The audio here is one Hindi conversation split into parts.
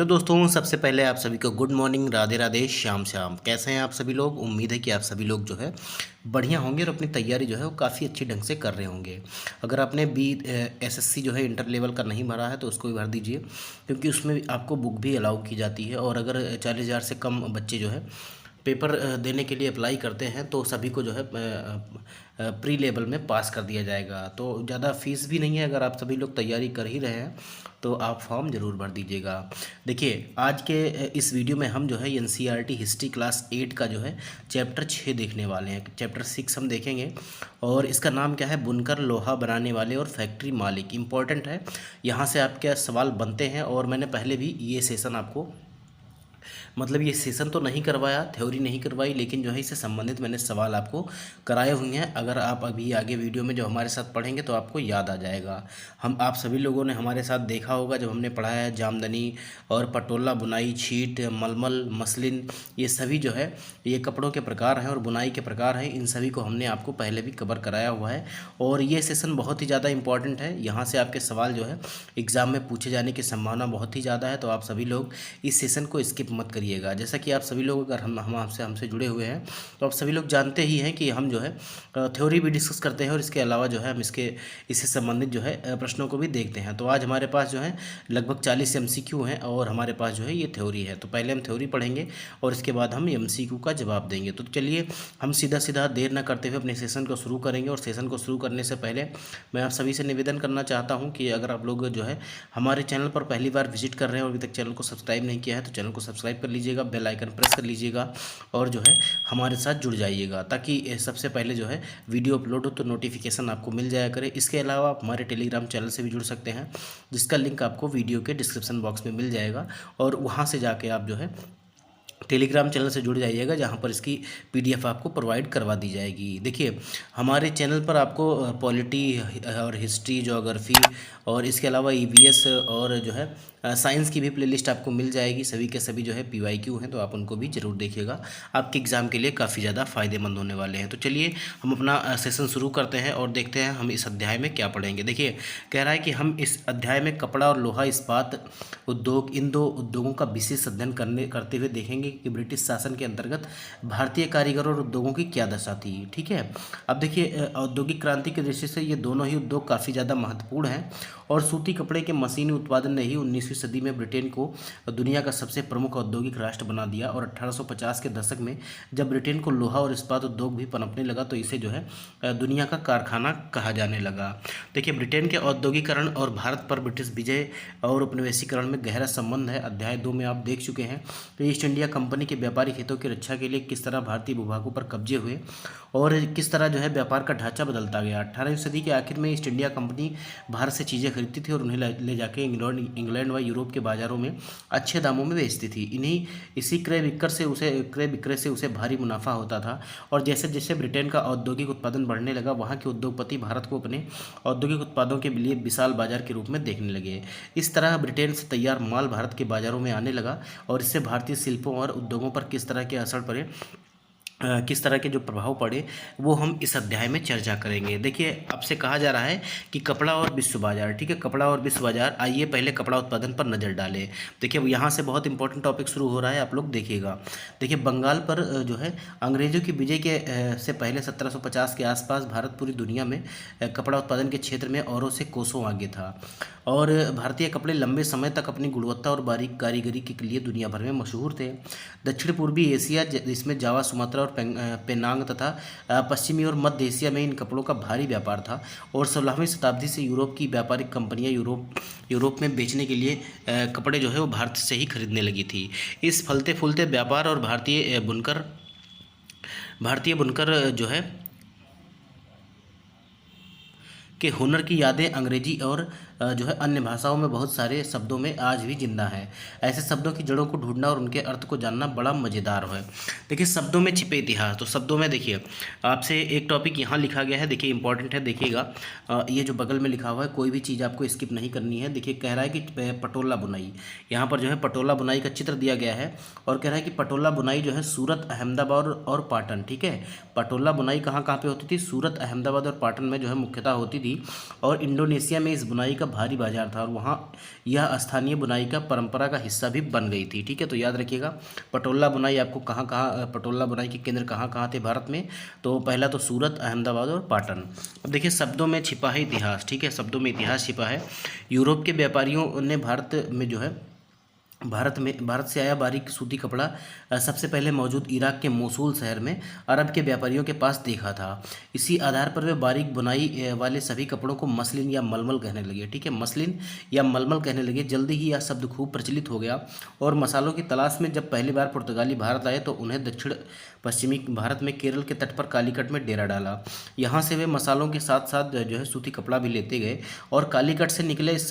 हेलो दोस्तों, सबसे पहले आप सभी को गुड मॉर्निंग, राधे राधे, श्याम श्याम। कैसे हैं आप सभी लोग? उम्मीद है कि आप सभी लोग जो है बढ़िया होंगे और अपनी तैयारी जो है वो काफ़ी अच्छी ढंग से कर रहे होंगे। अगर आपने बी एसएससी जो है इंटर लेवल का नहीं भरा है तो उसको भी भर दीजिए, क्योंकि उसमें आपको बुक भी अलाउ की जाती है। और अगर 40,000 से कम बच्चे जो है पेपर देने के लिए अप्लाई करते हैं तो सभी को जो है प्री लेवल में पास कर दिया जाएगा। तो ज़्यादा फीस भी नहीं है। अगर आप सभी लोग तैयारी कर ही रहे हैं तो आप फॉर्म ज़रूर भर दीजिएगा। देखिए, आज के इस वीडियो में हम जो है एनसीईआरटी हिस्ट्री क्लास 8 का जो है चैप्टर 6 देखने वाले हैं। चैप्टर 6 हम देखेंगे और इसका नाम क्या है? बुनकर, लोहा बनाने वाले और फैक्ट्री मालिक। इम्पॉर्टेंट है, यहाँ से आपके सवाल बनते हैं। और मैंने पहले भी ये सेशन आपको मतलब ये सेशन तो नहीं करवाया, थ्योरी नहीं करवाई, लेकिन जो है इससे संबंधित मैंने सवाल आपको कराए हुए हैं। अगर आप अभी आगे वीडियो में जो हमारे साथ पढ़ेंगे तो आपको याद आ जाएगा। हम आप सभी लोगों ने हमारे साथ देखा होगा जब हमने पढ़ाया है जामदनी और पटोला बुनाई, छीट, मलमल, मसलिन, ये सभी जो है ये कपड़ों के प्रकार हैं और बुनाई के प्रकार हैं। इन सभी को हमने आपको पहले भी कवर कराया हुआ है और ये सेशन बहुत ही ज़्यादा इंपॉर्टेंट है। यहाँ से आपके सवाल जो है एग्ज़ाम में पूछे जाने की संभावना बहुत ही ज़्यादा है। तो आप सभी लोग इस सेशन को स्किप मत करिएगा। जैसा कि आप सभी लोग अगर हम आपसे हमसे जुड़े हुए हैं तो आप सभी लोग जानते ही हैं कि हम जो है थ्योरी भी डिस्कस करते हैं और इसके अलावा जो है हम इससे संबंधित जो है प्रश्नों को भी देखते हैं। तो आज हमारे पास जो है लगभग 40 एमसीक्यू हैं और हमारे पास जो है ये थ्योरी है। तो पहले हम थ्योरी पढ़ेंगे और इसके बाद हम एमसीक्यू का जवाब देंगे। तो चलिए हम सीधा सीधा देर न करते हुए अपने सेशन को शुरू करेंगे। और सेशन को शुरू करने से पहले मैं आप सभी से निवेदन करना चाहता हूँ कि अगर आप लोग जो है हमारे चैनल पर पहली बार विजिट कर रहे हैं और अभी तक चैनल को सब्सक्राइब नहीं किया है तो चैनल को सब्सक्राइब कर लीजिएगा, बेल आइकन प्रेस कर लीजिएगा और जो है हमारे साथ जुड़ जाइएगा, ताकि सबसे पहले जो है वीडियो अपलोड हो तो नोटिफिकेशन आपको मिल जाया करे। इसके अलावा आप हमारे टेलीग्राम चैनल से भी जुड़ सकते हैं, जिसका लिंक आपको वीडियो के डिस्क्रिप्शन बॉक्स में मिल जाएगा। और वहाँ से जाके आप जो है टेलीग्राम चैनल से जुड़ जाइएगा, जहाँ पर इसकी पीडीएफ आपको प्रोवाइड करवा दी जाएगी। देखिए, हमारे चैनल पर आपको पॉलिटी और हिस्ट्री, ज्योग्राफी और इसके अलावा ईवीएस और जो है साइंस की भी प्लेलिस्ट आपको मिल जाएगी। सभी के सभी जो है पीवाईक्यू हैं, तो आप उनको भी जरूर देखिएगा। आपके एग्ज़ाम के लिए काफ़ी ज़्यादा फ़ायदेमंद होने वाले हैं। तो चलिए हम अपना सेशन शुरू करते हैं और देखते हैं हम इस अध्याय में क्या पढ़ेंगे। देखिए, कह रहा है कि हम इस अध्याय में कपड़ा और लोहा इस्पात उद्योग, इन दो उद्योगों का विशेष अध्ययन करते हुए देखेंगे कि ब्रिटिश शासन के अंतर्गत भारतीय कारीगरों और उद्योगों की क्या दशा थी। ठीक है, अब देखिए, औद्योगिक क्रांति की दृष्टि से ये दोनों ही उद्योग काफ़ी ज़्यादा महत्वपूर्ण हैं और सूती कपड़े के मशीनी उत्पादन ने ही 19वीं सदी में ब्रिटेन को दुनिया का सबसे प्रमुख औद्योगिक राष्ट्र बना दिया। और 1850 के दशक में जब ब्रिटेन को लोहा और इस्पात उद्योग भी पनपने लगा तो इसे जो है दुनिया का कारखाना कहा जाने लगा। देखिए, ब्रिटेन के औद्योगिकरण और भारत पर ब्रिटिश विजय और उपनिवेशीकरण में गहरा संबंध है। अध्याय 2 में आप देख चुके हैं तो ईस्ट इंडिया कंपनी के व्यापारिक हितों की रक्षा के लिए किस तरह भारतीय भूभागों पर कब्जे हुए और किस तरह जो है व्यापार का ढांचा बदलता गया। 18वीं सदी के आखिर में ईस्ट इंडिया कंपनी भारत से चीज़ें खरीदती थी और उन्हें ले जाके इंग्लैंड व यूरोप के बाज़ारों में अच्छे दामों में बेचती थी। इसी क्रय विक्रय से उसे भारी मुनाफा होता था। और जैसे जैसे ब्रिटेन का औद्योगिक उत्पादन बढ़ने लगा, वहाँ के उद्योगपति भारत को अपने औद्योगिक उत्पादों के लिए विशाल बाजार के रूप में देखने लगे। इस तरह ब्रिटेन से तैयार माल भारत के बाज़ारों में आने लगा और इससे भारतीय शिल्पों और उद्योगों पर किस तरह के असर पड़े, किस तरह के जो प्रभाव पड़े, वो हम इस अध्याय में चर्चा करेंगे। देखिए, आपसे कहा जा रहा है कि कपड़ा और विश्व बाजार। ठीक है, कपड़ा और विश्व बाजार। आइए पहले कपड़ा उत्पादन पर नज़र डालें। देखिए, यहाँ से बहुत इंपॉर्टेंट टॉपिक शुरू हो रहा है, आप लोग देखिएगा। देखिए, बंगाल पर जो है अंग्रेजों की विजय के से पहले 1750 के आसपास भारत पूरी दुनिया में कपड़ा उत्पादन के क्षेत्र में औरों से कोसों आगे था। और भारतीय कपड़े लंबे समय तक अपनी गुणवत्ता और बारीक कारीगरी के लिए दुनिया भर में मशहूर थे। दक्षिण पूर्वी एशिया, जिसमें जावा, सुमात्रा और पेनांग तथा पश्चिमी और मध्य एशिया में इन कपड़ों का भारी व्यापार था। और 16वीं शताब्दी से यूरोप की व्यापारिक कंपनियां यूरोप में बेचने के लिए कपड़े जो है वो भारत से ही खरीदने लगी थी। इस फलते फूलते व्यापार और भारतीय बुनकर जो है के हुनर की यादें अंग्रेजी और जो है अन्य भाषाओं में बहुत सारे शब्दों में आज भी जिंदा है। ऐसे शब्दों की जड़ों को ढूंढना और उनके अर्थ को जानना बड़ा मज़ेदार है। देखिए, शब्दों में छिपे इतिहास। तो शब्दों में देखिए, आपसे एक टॉपिक यहाँ लिखा गया है, देखिए इंपॉर्टेंट है, देखिएगा। ये जो बगल में लिखा हुआ है, कोई भी चीज़ आपको स्किप नहीं करनी है। देखिए, कह रहा है कि पटोला बुनाई, यहाँ पर जो है पटोला बुनाई का चित्र दिया गया है और कह रहा है कि पटोला बुनाई जो है सूरत, अहमदाबाद और पाटन। ठीक है, पटोला बुनाई कहाँ कहाँ पे होती थी? सूरत, अहमदाबाद और पाटन में जो है मुख्यतः होती थी। और इंडोनेशिया में इस बुनाई का का भारी बाजार था और वहाँ यह स्थानीय बुनाई का परंपरा का हिस्सा भी बन गई थी। ठीक है, तो याद रखिएगा पटोला बुनाई आपको कहाँ कहाँ, पटोला बुनाई के केंद्र कहाँ कहाँ थे भारत में, तो पहला तो सूरत, अहमदाबाद और पाटन। अब देखिए शब्दों में छिपा है इतिहास। ठीक है, शब्दों में इतिहास छिपा है। यूरोप के व्यापारियों ने भारत में जो है भारत से आया बारीक सूती कपड़ा सबसे पहले मौजूद इराक के मोसूल शहर में अरब के व्यापारियों के पास देखा था। इसी आधार पर वे बारीक बुनाई वाले सभी कपड़ों को मसलिन या मलमल कहने लगे। ठीक है, मसलिन या मलमल कहने लगे। जल्दी ही यह शब्द खूब प्रचलित हो गया और मसालों की तलाश में जब पहली बार पुर्तगाली भारत आए तो उन्हें दक्षिण पश्चिमी भारत में केरल के तट पर कालीकट में डेरा डाला। यहाँ से वे मसालों के साथ साथ जो है सूती कपड़ा भी लेते गए और कालीकट से निकले इस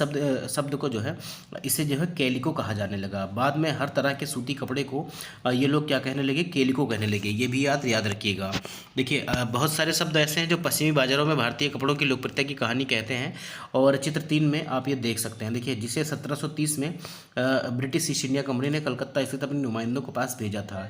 शब्द को जो है इसे जो है कैलिको कहा जाने लगा। बाद में हर तरह के सूती कपड़े को ये लोग क्या कहने लगे, कैलिको कहने लगे। ये भी याद रखिएगा। देखिए बहुत सारे शब्द ऐसे हैं जो पश्चिमी बाजारों में भारतीय कपड़ों की लोकप्रियता की कहानी कहते हैं और चित्र 3 में आप ये देख सकते हैं। देखिए जिसे 1730 में ब्रिटिश ईस्ट इंडिया कंपनी ने कलकत्ता स्थित अपने नुमाइंदों के पास भेजा था।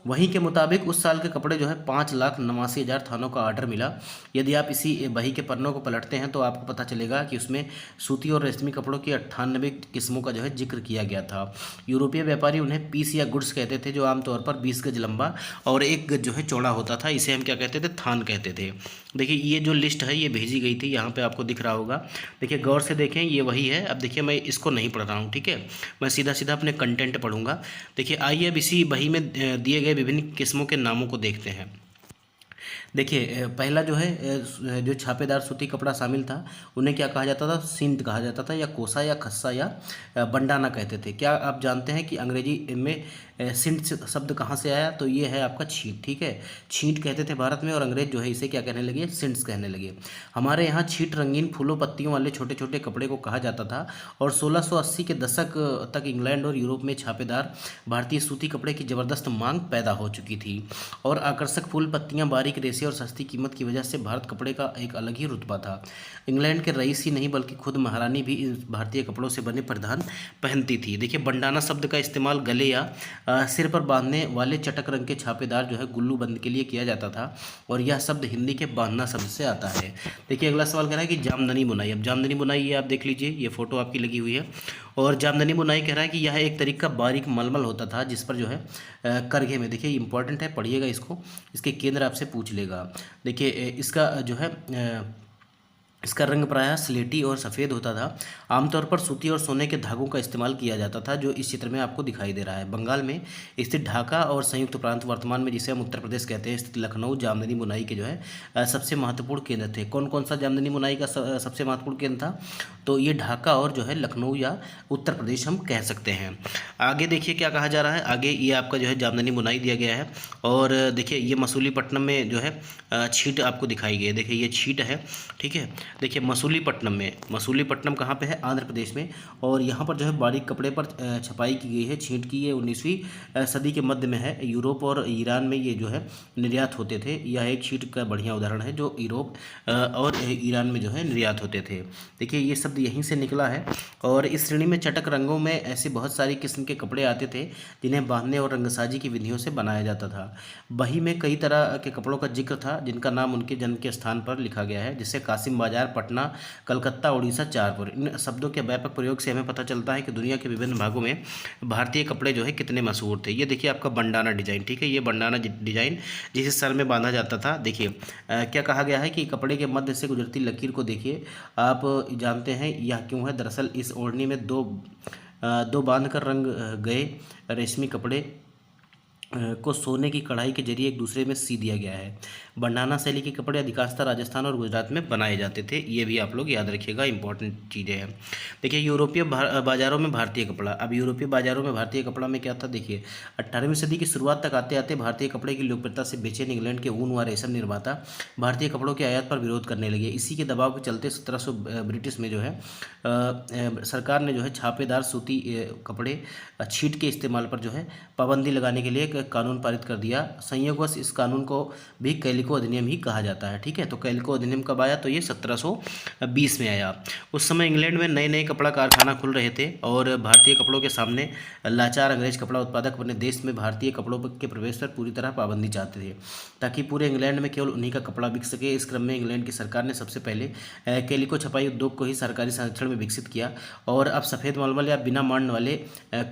वहीं के मुताबिक उस साल के कपड़े जो है 5,89,000 थानों का ऑर्डर मिला। यदि आप इसी बही के पन्नों को पलटते हैं तो आपको पता चलेगा कि उसमें सूती और रेशमी कपड़ों की 98 किस्मों का जो है जिक्र किया गया था। यूरोपीय व्यापारी उन्हें पीस या गुड्स कहते थे, जो आमतौर पर 20 गज लंबा और 1 गज जो है चौड़ा होता था। इसे हम क्या कहते थे, थान कहते थे। देखिए ये जो लिस्ट है ये भेजी गई थी, यहाँ पर आपको दिख रहा होगा। देखिए गौर से देखें, ये वही है। अब देखिए मैं इसको नहीं पढ़ रहा हूँ, ठीक है, मैं सीधा सीधा अपने कंटेंट पढ़ूंगा। देखिए आइए अब इसी बही में दिए गए विभिन्न किस्मों के नामों को देखते हैं। देखिए पहला जो है जो छापेदार सूती कपड़ा शामिल था उन्हें क्या कहा जाता था, सिंट कहा जाता था, या कोसा या खस्सा या बंडाना कहते थे। क्या आप जानते हैं कि अंग्रेजी में सिंट शब्द कहाँ से आया? तो ये है आपका छींट। ठीक है, छींट कहते थे भारत में और अंग्रेज जो है इसे क्या कहने लगे, सिंट्स कहने लगे। हमारे यहाँ छींट रंगीन फूलों पत्तियों वाले छोटे छोटे कपड़े को कहा जाता था और 1680 के दशक तक इंग्लैंड और यूरोप में छापेदार भारतीय सूती कपड़े की ज़बरदस्त मांग पैदा हो चुकी थी और आकर्षक फूल पत्तियाँ, बारीक रेशे और सस्ती कीमत की वजह से भारत कपड़े का एक अलग ही रुतबा था। इंग्लैंड के रईस ही नहीं बल्कि खुद महारानी भी इन भारतीय कपड़ों से बने परिधान पहनती थी। देखिए बंडाना शब्द का इस्तेमाल गले या सिर पर बांधने वाले चटक रंग के छापेदार जो है गुल्लू बंद के लिए किया जाता था और यह शब्द हिंदी के बांधना शब्द से आता है। देखिए अगला सवाल कह रहा है कि जामदनी बुनाई। अब जामदनी बुनाई ये आप देख लीजिए, ये फोटो आपकी लगी हुई है और जामदनी बुनाई कह रहा है कि यह एक तरीका बारीक मलमल होता था जिस पर जो है करघे में, देखिए इंपॉर्टेंट है, पढ़िएगा इसको, इसके केंद्र आपसे पूछ लेगा। देखिए इसका जो है इसका रंग प्रायः स्लेटी और सफ़ेद होता था। आमतौर पर सूती और सोने के धागों का इस्तेमाल किया जाता था, जो इस चित्र में आपको दिखाई दे रहा है। बंगाल में स्थित ढाका और संयुक्त प्रांत, वर्तमान में जिसे हम उत्तर प्रदेश कहते हैं, स्थित लखनऊ जामदनी बुनाई के जो है सबसे महत्वपूर्ण केंद्र थे। कौन कौन सा जामदनी बुनाई का सबसे महत्वपूर्ण केंद्र था? तो ये ढाका और जो है लखनऊ या उत्तर प्रदेश हम कह सकते हैं। आगे देखिए क्या कहा जा रहा है। आगे ये आपका जो है जामदनी बुनाई दिया गया है और देखिए ये मसूलीपट्टनम में जो है छींट आपको दिखाई गई है। देखिए ये छींट है, ठीक है। देखिए मसूलीपट्टनम में, मसूलीपट्टनम कहाँ पे है? आंध्र प्रदेश में। और यहाँ पर जो है बारीक कपड़े पर छपाई की गई है छींट की। ये 19वीं सदी के मध्य में है। यूरोप और ईरान में ये जो है निर्यात होते थे। यह एक छींट का बढ़िया उदाहरण है जो यूरोप और ईरान में जो है निर्यात होते थे। देखिए ये शब्द यहीं से निकला है और इस श्रेणी में चटक रंगों में ऐसे बहुत सारी किस्म के कपड़े आते थे जिन्हें बांधने और रंगसाजी की विधियों से बनाया जाता था। बही में कई तरह के कपड़ों का जिक्र था जिनका नाम उनके जन्म के स्थान पर लिखा गया है, जिससे कासिम बाजार, पटना, कलकत्ता, उड़ीसा, चारपुर। इन शब्दों के व्यापक प्रयोग से हमें पता चलता है कि दुनिया के विभिन्न भागों में भारतीय कपड़े जो है कितने मशहूर थे। ये देखिए आपका बंडाना डिजाइन, ठीक है, ये बंडाना डिजाइन जिसे सर में बांधा जाता था। देखिए क्या कहा गया है कि कपड़े के मध्य से गुजरती लकीर को देखिए। आप जानते हैं यह क्यों है? दरअसल इस ओढ़नी में दो बांध कर रंग गए रेशमी कपड़े को सोने की कढ़ाई के जरिए एक दूसरे में सी दिया गया है। बंडाना शैली के कपड़े अधिकांशतः राजस्थान और गुजरात में बनाए जाते थे। ये भी आप लोग याद रखिएगा, इंपॉर्टेंट चीज़ें हैं। देखिए यूरोपीय बाज़ारों में भारतीय कपड़ा। अब यूरोपीय बाज़ारों में भारतीय कपड़ा में क्या था? देखिए 18वीं सदी की शुरुआत तक आते आते भारतीय कपड़े की लोकप्रियता से बेचैन इंग्लैंड के ऊन व रेशम निर्माता भारतीय कपड़ों के आयात पर विरोध करने लगे। इसी के दबाव के चलते 1700 ब्रिटिश में जो है सरकार ने जो है छापेदार सूती कपड़े छींट के इस्तेमाल पर जो है पाबंदी लगाने के लिए एक कानून पारित कर दिया। संयोगवश इस कानून को भी कैलिको अधिनियम ही कहा जाता है। ठीक है, तो कैलिको अधिनियम कब आया? तो ये 1720 में आया। उस समय इंग्लैंड में नए नए कपड़ा कारखाना खुल रहे थे और भारतीय कपड़ों के सामने लाचार अंग्रेज कपड़ा उत्पादक अपने देश में भारतीय कपड़ों के प्रवेश पर पूरी तरह पाबंदी चाहते थे, ताकि पूरे इंग्लैंड में केवल उन्हीं का कपड़ा बिक सके। इस क्रम में इंग्लैंड की सरकार ने सबसे पहले कैलिको छपाई उद्योग को ही सरकारी संरक्षण में विकसित किया और अब सफ़ेद मलमल या बिना मांड वाले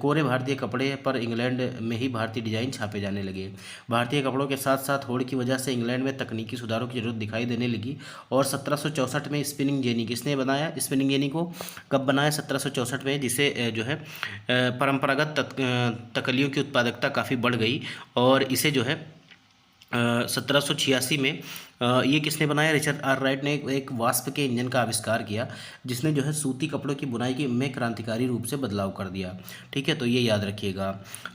कोरे भारतीय कपड़े पर इंग्लैंड में ही भारतीय डिजाइन छापे जाने लगे। भारतीय कपड़ों के साथ साथ होड़ की वजह से इंग्लैंड में तकनीकी सुधारों की जरूरत दिखाई देने लगी और 1764 में स्पिनिंग जेनी किसने बनाया? स्पिनिंग जेनी को कब बनाया? 1764 में, जिसे जो है परंपरागत तकलियों की उत्पादकता काफ़ी बढ़ गई और इसे जो है 1786 में ये किसने बनाया? रिचर्ड आर राइट ने एक वाष्प के इंजन का आविष्कार किया, जिसने जो है सूती कपड़ों की बुनाई की में क्रांतिकारी रूप से बदलाव कर दिया। ठीक है, तो ये याद रखिएगा।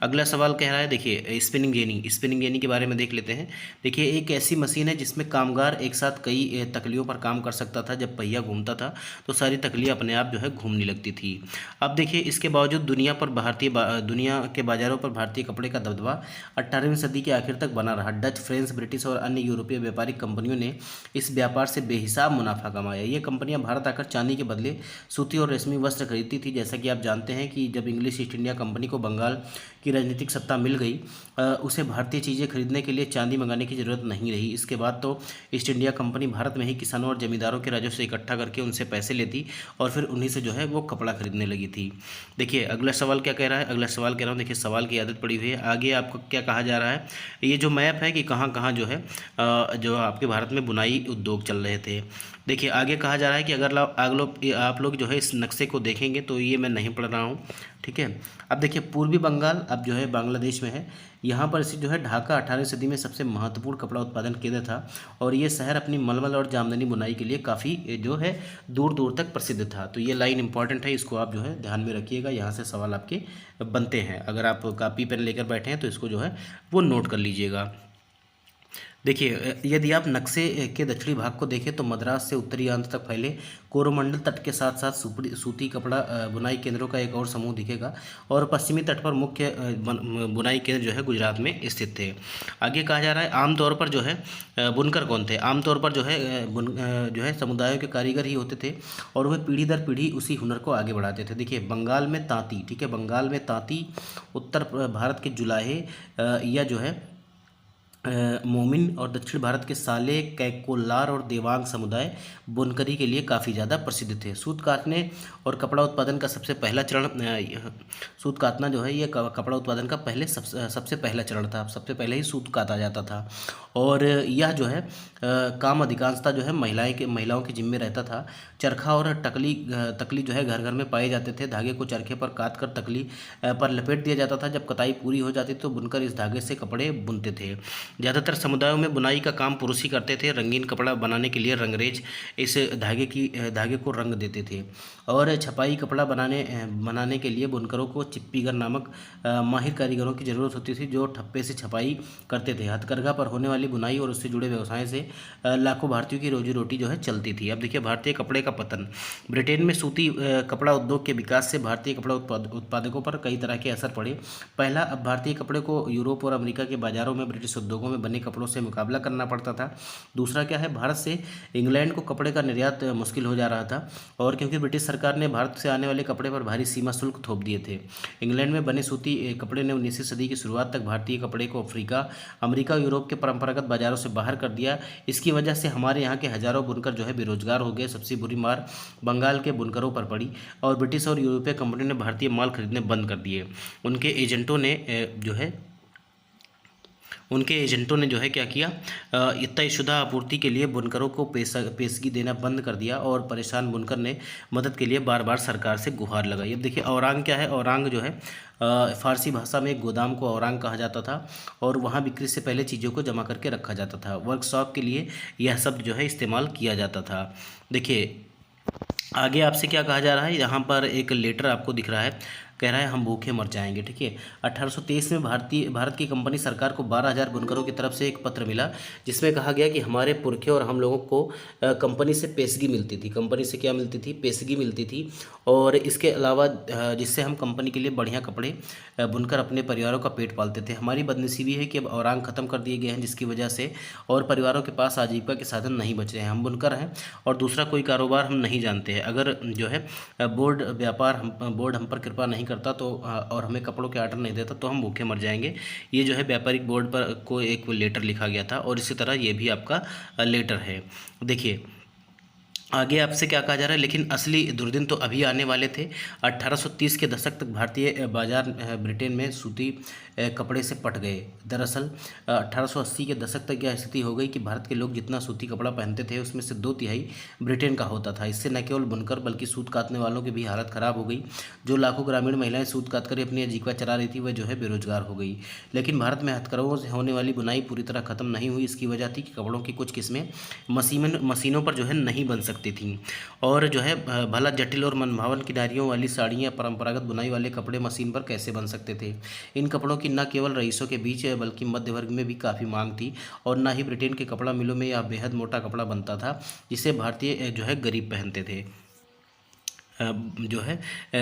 अगला सवाल कह रहा है, देखिए स्पिनिंग जेनी के बारे में देख लेते हैं। देखिए, एक ऐसी मशीन है जिसमें कामगार एक साथ कई तकलियों पर काम कर सकता था। जब पहिया घूमता था तो सारी तकलियाँ अपने आप जो है घूमने लगती थी। अब देखिए, इसके बावजूद दुनिया के बाज़ारों पर भारतीय कपड़े का दबदबा 18वीं सदी के आखिर तक बना रहा। डच, फ्रेंच, ब्रिटिश और अन्य यूरोपीय व्यापारिक कंपनियों ने इस व्यापार से बेहिसाब मुनाफा कमाया। ये कंपनियां भारत आकर चांदी के बदले सूती और रेशमी वस्त्र खरीदती थी। जैसा कि आप जानते हैं कि जब इंग्लिश ईस्ट इंडिया कंपनी को बंगाल की राजनीतिक सत्ता मिल गई, उसे भारतीय चीज़ें खरीदने के लिए चांदी मंगाने की ज़रूरत नहीं रही। इसके बाद तो ईस्ट इंडिया कंपनी भारत में ही किसानों और जमींदारों के राजस्व से इकट्ठा करके उनसे पैसे लेती और फिर उन्हीं से जो है वो कपड़ा खरीदने लगी थी। देखिए, अगला सवाल क्या कह रहा है? अगला सवाल कह रहा हूँ, देखिए सवाल की आदत पड़ी हुई है। आगे आपको क्या कहा जा रहा है? ये जो मैप है कि कहाँ कहाँ जो है जो आपके भारत में बुनाई उद्योग चल रहे थे। देखिए, आगे कहा जा रहा है कि अगर आप लोग जो है इस नक्शे को देखेंगे तो ये मैं नहीं पढ़ रहा हूँ। ठीक है, अब देखिए, पूर्वी बंगाल अब जो है बांग्लादेश में है। यहाँ पर स्थित जो है ढाका 18वीं सदी में सबसे महत्वपूर्ण कपड़ा उत्पादन केंद्र था और ये शहर अपनी मलमल और जामदनी बुनाई के लिए काफ़ी जो है दूर दूर तक प्रसिद्ध था। तो ये लाइन इंपॉर्टेंट है, इसको आप जो है ध्यान में रखिएगा। यहाँ से सवाल आपके बनते हैं। अगर आप कॉपी पेन लेकर बैठे हैं तो इसको जो है वो नोट कर लीजिएगा। देखिए, यदि आप नक्शे के दक्षिणी भाग को देखें तो मद्रास से उत्तरी अंत तक फैले कोरोमंडल तट के साथ साथ सूती कपड़ा बुनाई केंद्रों का एक और समूह दिखेगा और पश्चिमी तट पर मुख्य बुनाई केंद्र जो है गुजरात में स्थित थे। आगे कहा जा रहा है, आमतौर पर जो है बुनकर कौन थे? आमतौर पर जो है समुदायों के कारीगर ही होते थे और वह पीढ़ी दर पीढ़ी उसी हुनर को आगे बढ़ाते थे। देखिए, बंगाल में तांती, ठीक है, बंगाल में तांती, उत्तर भारत के जुलाहे या जो है मोमिन और दक्षिण भारत के साले, कैकोलार और देवांग समुदाय बुनकरी के लिए काफ़ी ज़्यादा प्रसिद्ध थे। सूत काटने और कपड़ा उत्पादन का सबसे पहला चरण सूत काटना जो है ये कपड़ा उत्पादन का सबसे पहला चरण था। सबसे पहले ही सूत काटा जाता था और यह जो है काम अधिकांशतः जो है महिलाओं के जिम्मे रहता था। चरखा और तकली जो है घर घर में पाए जाते थे। धागे को चरखे पर काट कर तकली पर लपेट दिया जाता था। जब कताई पूरी हो जाती तो बुनकर इस धागे से कपड़े बुनते थे। ज़्यादातर समुदायों में बुनाई का काम पुरुष ही करते थे। रंगीन कपड़ा बनाने के लिए रंगरेज इस धागे को रंग देते थे और छपाई कपड़ा बनाने के लिए बुनकरों को चिप्पीगर नामक माहिर कारीगरों की ज़रूरत होती थी, जो ठप्पे से छपाई करते थे। हथकरघा पर होने वाली बुनाई और उससे जुड़े व्यवसाय से लाखों भारतीयों की रोजी रोटी जो है चलती थी। अब देखिए, भारतीय कपड़े का पतन। ब्रिटेन में सूती कपड़ा उद्योग के विकास से भारतीय कपड़ा उत्पादकों पर कई तरह के असर पड़े। पहला, अब भारतीय कपड़े को यूरोप और अमेरिका के बाज़ारों में ब्रिटिश उद्योगों में बने कपड़ों से मुकाबला करना पड़ता था। दूसरा क्या है, भारत से इंग्लैंड को कपड़े का निर्यात मुश्किल हो जा रहा था और क्योंकि ब्रिटिश सरकार ने भारत से आने वाले कपड़े पर भारी सीमा शुल्क थोप दिए थे। इंग्लैंड में बने सूती कपड़े ने 19वीं सदी की शुरुआत तक भारतीय कपड़े को अफ्रीका, अमेरिका और यूरोप के परंपरागत बाजारों से बाहर कर दिया। इसकी वजह से हमारे यहाँ के हजारों बुनकर जो है बेरोजगार हो गए। सबसे बुरी मार बंगाल के बुनकरों पर पड़ी और ब्रिटिश और यूरोपीय कंपनियों ने भारतीय माल खरीदने बंद कर दिए। उनके एजेंटों ने जो है क्या किया, तयशुदा आपूर्ति के लिए बुनकरों को पेशगी देना बंद कर दिया और परेशान बुनकर ने मदद के लिए बार बार सरकार से गुहार लगाई। अब देखिए, औरांग क्या है? औरांग जो है फारसी भाषा में एक गोदाम को औरांग कहा जाता था और वहाँ बिक्री से पहले चीज़ों को जमा करके रखा जाता था। वर्कशॉप के लिए यह शब्द जो है इस्तेमाल किया जाता था। देखिए, आगे आपसे क्या कहा जा रहा है, यहाँ पर एक लेटर आपको दिख रहा है। कह रहा है हम भूखे मर जाएंगे। ठीक है, 1823 में भारत की कंपनी सरकार को 12,000 बुनकरों की तरफ से एक पत्र मिला, जिसमें कहा गया कि हमारे पुरखे और हम लोगों को कंपनी से पेशगी मिलती थी। कंपनी से क्या मिलती थी? पेशगी मिलती थी। और इसके अलावा जिससे हम कंपनी के लिए बढ़िया कपड़े बुनकर अपने परिवारों का पेट पालते थे। हमारी बदनसीबी है कि अब औरांग ख़त्म कर दिए गए हैं, जिसकी वजह से और परिवारों के पास आजीविका के साधन नहीं बचे हैं। हम बुनकर हैं और दूसरा कोई कारोबार हम नहीं जानते हैं। अगर जो है बोर्ड हम पर कृपा नहीं करता तो और हमें कपड़ों के आर्डर नहीं देता तो हम भूखे मर जाएंगे। ये जो है व्यापारिक बोर्ड पर को एक लेटर लिखा गया था, और इसी तरह ये भी आपका लेटर है। देखिए आगे आपसे क्या कहा जा रहा है, लेकिन असली दुर्दिन तो अभी आने वाले थे। 1830 के दशक तक भारतीय बाजार ब्रिटेन में सूती कपड़े से पट गए। दरअसल 1880 के दशक तक यह स्थिति हो गई कि भारत के लोग जितना सूती कपड़ा पहनते थे उसमें से 2/3 ब्रिटेन का होता था। इससे न केवल बुनकर बल्कि सूत काटने वालों की भी हालत ख़राब हो गई। जो लाखों ग्रामीण महिलाएं सूत काट कर अपनी आजीविका चला रही थी वह जो है बेरोजगार हो गई। लेकिन भारत में हथकरघों से होने वाली बुनाई पूरी तरह खत्म नहीं हुई। इसकी वजह थी कि कपड़ों की कुछ किस्में मशीनों पर जो है नहीं बन सकती थी, और जो है भला जटिल और मनभावन किनारियों वाली साड़ियाँ परंपरागत बुनाई वाले कपड़े मशीन पर कैसे बन सकते थे। इन कपड़ों की न केवल रईसों के बीच बल्कि मध्य वर्ग में भी काफ़ी मांग थी, और न ही ब्रिटेन के कपड़ा मिलों में यह बेहद मोटा कपड़ा बनता था जिसे भारतीय जो है गरीब पहनते थे। जो है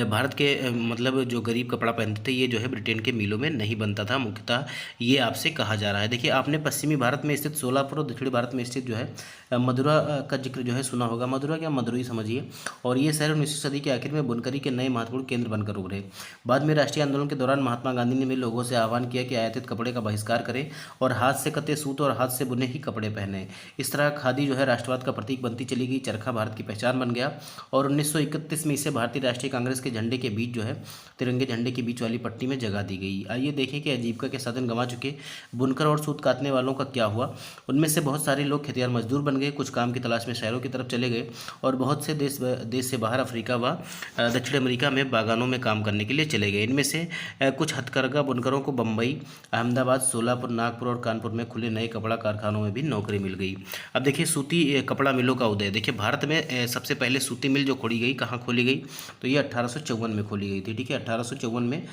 भारत के मतलब जो गरीब कपड़ा पहनते थे ये जो है ब्रिटेन के मिलों में नहीं बनता था, मुख्यतः ये आपसे कहा जा रहा है। देखिए आपने पश्चिमी भारत में स्थित सोलापुर और दक्षिणी भारत में स्थित जो है मदुरा का जिक्र जो है सुना होगा। मदुरा क्या मदुरई समझिए। और ये शहर 19वीं सदी के आखिर में बुनकरी के नए महत्वपूर्ण केंद्र बनकर उभरे। बाद में राष्ट्रीय आंदोलन के दौरान महात्मा गांधी ने भी लोगों से आह्वान किया कि आयातित कपड़े का बहिष्कार करें और हाथ से कते सूत और हाथ से बुने ही कपड़े पहने। इस तरह खादी जो है राष्ट्रवाद का प्रतीक बनती चली गई। चरखा भारत की पहचान बन गया, और 1931 में इसे भारतीय राष्ट्रीय कांग्रेस के झंडे के बीच जो है तिरंगे झंडे के बीच वाली पट्टी में जगह दी गई। आइए देखें कि आजीविका के साधन गंवा चुके बुनकर और सूत काटने वालों का क्या हुआ। उनमें से बहुत सारे लोग खेतिहर मजदूर बन गए, कुछ काम की तलाश में शहरों की तरफ चले गए, और बहुत से देश से बाहर अफ्रीका व दक्षिण अमेरिका में बागानों में काम करने के लिए चले गए। इनमें से कुछ हथकरघा बुनकरों को बम्बई, अहमदाबाद, सोलापुर, नागपुर और कानपुर में खुले नए कपड़ा कारखानों में भी नौकरी मिल गई। अब देखिए सूती कपड़ा मिलों का उदय। देखिए भारत में सबसे पहले सूती मिल जो खोली गई, कहाँ खोली गई, तो ये 1854 में खोली गई थी। ठीक है, 1854 में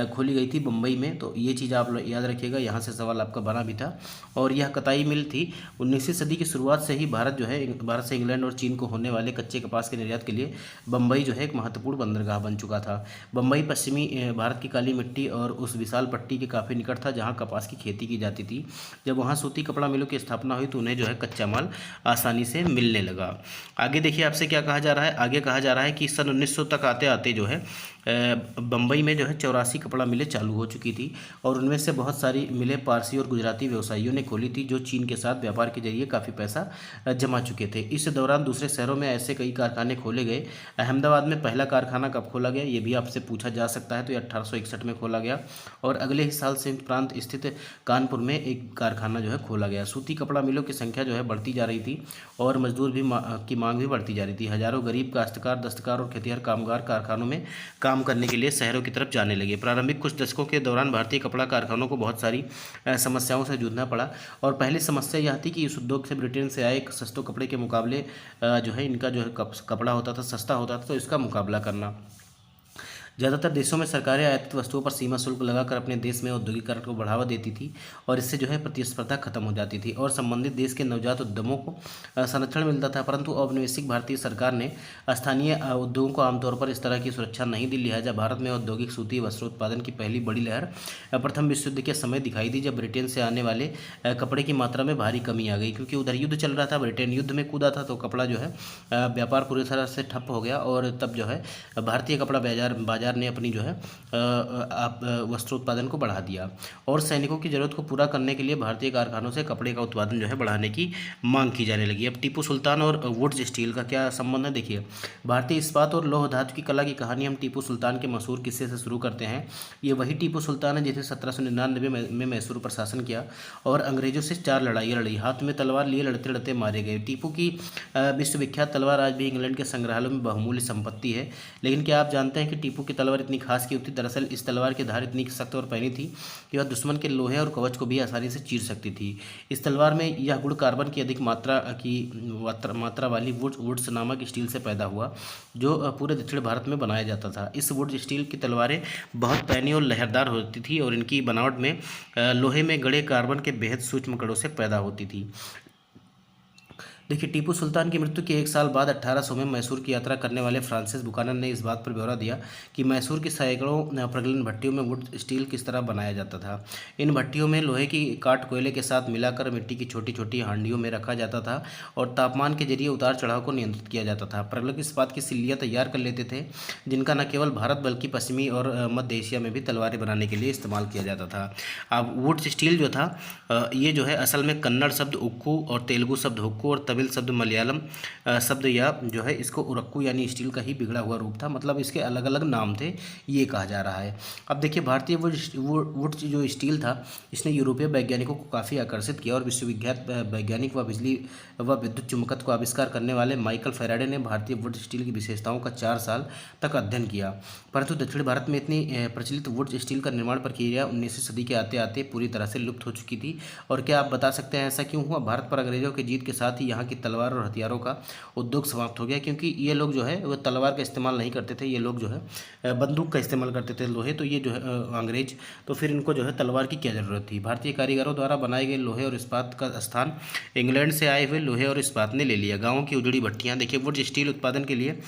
खोली गई थी बम्बई में। तो ये चीज़ आप याद रखिएगा, यहाँ से सवाल आपका बना भी था। और यह कताई मिल थी। 19वीं सदी की शुरुआत से ही भारत से इंग्लैंड और चीन को होने वाले कच्चे कपास के निर्यात के लिए बम्बई जो है एक महत्वपूर्ण बंदरगाह बन चुका था। बम्बई पश्चिमी भारत की काली मिट्टी और उस विशाल पट्टी के काफ़ी निकट था जहाँ कपास की खेती की जाती थी। जब वहाँ सूती कपड़ा मिलों की स्थापना हुई तो उन्हें जो है कच्चा माल आसानी से मिलने लगा। आगे देखिए आपसे क्या कहा जा रहा है। आगे कहा जा रहा है कि सन 1900 तक आते आते जो है बम्बई में जो है 84 कपड़ा मिलें चालू हो चुकी थी, और उनमें से बहुत सारी मिलें पारसी और गुजराती व्यवसायियों ने खोली थी जो चीन के साथ व्यापार के जरिए काफ़ी पैसा जमा चुके थे। इस दौरान दूसरे शहरों में ऐसे कई कारखाने खोले गए। अहमदाबाद में पहला कारखाना कब खोला गया ये भी आपसे पूछा जा सकता है, तो ये 1861 में खोला गया, और अगले ही साल संयुक्त प्रांत स्थित कानपुर में एक कारखाना जो है खोला गया। सूती कपड़ा मिलों की संख्या जो है बढ़ती जा रही थी, और मजदूर की मांग भी बढ़ती जा रही थी। हजारों गरीब काश्तकार, दस्तकार और खेतिहर कामगार कारखानों में काम करने के लिए शहरों की तरफ जाने लगे। प्रारंभिक कुछ दशकों के दौरान भारतीय कपड़ा कारखानों को बहुत सारी समस्याओं से जूझना पड़ा, और पहली समस्या यह थी कि इस उद्योग से ब्रिटेन से आए सस्तों कपड़े के मुकाबले जो है इनका जो है कपड़ा होता था सस्ता होता था, तो इसका मुकाबला करना। ज़्यादातर देशों में सरकारें आयातित वस्तुओं पर सीमा शुल्क लगाकर अपने देश में औद्योगिकरण को बढ़ावा देती थी, और इससे जो है प्रतिस्पर्धा खत्म हो जाती थी और संबंधित देश के नवजात उद्यमों को संरक्षण मिलता था। परंतु औपनिवेशिक भारतीय सरकार ने स्थानीय उद्योगों को आमतौर पर इस तरह की सुरक्षा नहीं दी। लिहाजा भारत में औद्योगिक सूती वस्त्रोत्पादन की पहली बड़ी लहर प्रथम विश्व युद्ध के समय दिखाई दी, जब ब्रिटेन से आने वाले कपड़े की मात्रा में भारी कमी आ गई। क्योंकि उधर युद्ध चल रहा था, ब्रिटेन युद्ध में कूदा था, तो कपड़ा जो है व्यापार पूरी तरह से ठप हो गया, और तब जो है भारतीय कपड़ा बाजार ने अपनी जो है वस्त्रोत्पादन को बढ़ा दिया, और सैनिकों की जरूरत को पूरा करने के लिए भारतीय कारखानों से कपड़े का उत्पादन जो है बढ़ाने की मांग की जाने लगी। अब टीपू सुल्तान और वुड्स स्टील का क्या संबंध है, देखिए भारतीय इस्पात और लौह धातु की कला की कहानी हम टीपू सुल्तान के मशहूर किस्से से शुरू करते हैं। ये वही टीपू सुल्तान है जिसे 1799 में मैसूर पर शासन किया और अंग्रेजों से 4 लड़ाइयाँ लड़ी, हाथ में तलवार लिए लड़ते लड़ते मारे गए। टीपू की विश्वविख्यात तलवार आज भी इंग्लैंड के संग्रहालयों में बहुमूल्य संपत्ति है। लेकिन क्या आप जानते हैं कि टीपू की तलवार इतनी खास क्यों थी? दरअसल इस तलवार की धार इतनी सख्त और पैनी थी कि वह दुश्मन के लोहे और कवच को भी आसानी से चीर सकती थी। इस तलवार में यह गुण कार्बन की अधिक मात्रा वाली वुड्स नामक स्टील से पैदा हुआ, जो पूरे दक्षिण भारत में बनाया जाता था। इस वुड स्टील की तलवारें बहुत पैनी और लहरदार होती थी और इनकी बनावट में लोहे में गड़े कार्बन के बेहद सूक्ष्म कणों से पैदा होती थी। देखिए, टीपू सुल्तान की मृत्यु के एक साल बाद 1800 में मैसूर की यात्रा करने वाले फ्रांसिस बुकानन ने इस बात पर ब्यौरा दिया कि मैसूर की सैकड़ों प्रगलन भट्टियों में वुड स्टील किस तरह बनाया जाता था। इन भट्टियों में लोहे की काट कोयले के साथ मिलाकर मिट्टी की छोटी छोटी हांडियों में रखा जाता था और तापमान के जरिए उतार चढ़ाव को नियंत्रित किया जाता था। प्रगलक इस्पात की सिल्लियाँ तैयार कर लेते थे, जिनका न केवल भारत बल्कि पश्चिमी और मध्य एशिया में भी तलवारें बनाने के लिए इस्तेमाल किया जाता था। अब वुड स्टील जो था ये जो है असल में कन्नड़ शब्द उक्कू और तेलुगु शब्द हुक्कू और तमिल शब्द मलयालम शब्द या जो है इसको उरक्कू यानी स्टील का ही बिगड़ा हुआ रूप था। मतलब इसके अलग अलग नाम थे, ये कहा जा रहा है। अब देखिए, भारतीय वुड जो स्टील था इसने यूरोपीय वैज्ञानिकों को काफ़ी आकर्षित किया और विश्वविख्यात वैज्ञानिक व बिजली व विद्युत चुंबकत्व को आविष्कार करने वाले माइकल फैराडे ने भारतीय वुड स्टील की विशेषताओं का 4 साल तक अध्ययन किया। परंतु दक्षिण भारत में इतनी प्रचलित वुड स्टील का निर्माण प्रक्रिया 19वीं सदी के आते आते पूरी तरह से लुप्त हो चुकी थी। और क्या आप बता सकते हैं ऐसा क्यों हुआ? भारत पर अंग्रेजों की जीत के साथ ही यहाँ की तलवार और हथियारों का उद्योग समाप्त हो गया, क्योंकि ये लोग जो है वो तलवार का इस्तेमाल नहीं करते थे, ये लोग जो है बंदूक का इस्तेमाल करते थे लोहे। तो ये जो है अंग्रेज, तो फिर इनको जो है तलवार की क्या ज़रूरत थी? भारतीय कारीगरों द्वारा बनाए गए लोहे और इस्पात का स्थान इंग्लैंड से आए हुए लोहे और इस्पात ने ले लिया। गाँवों की उजड़ी भट्टियाँ, देखिए वुड स्टील उत्पादन के लिए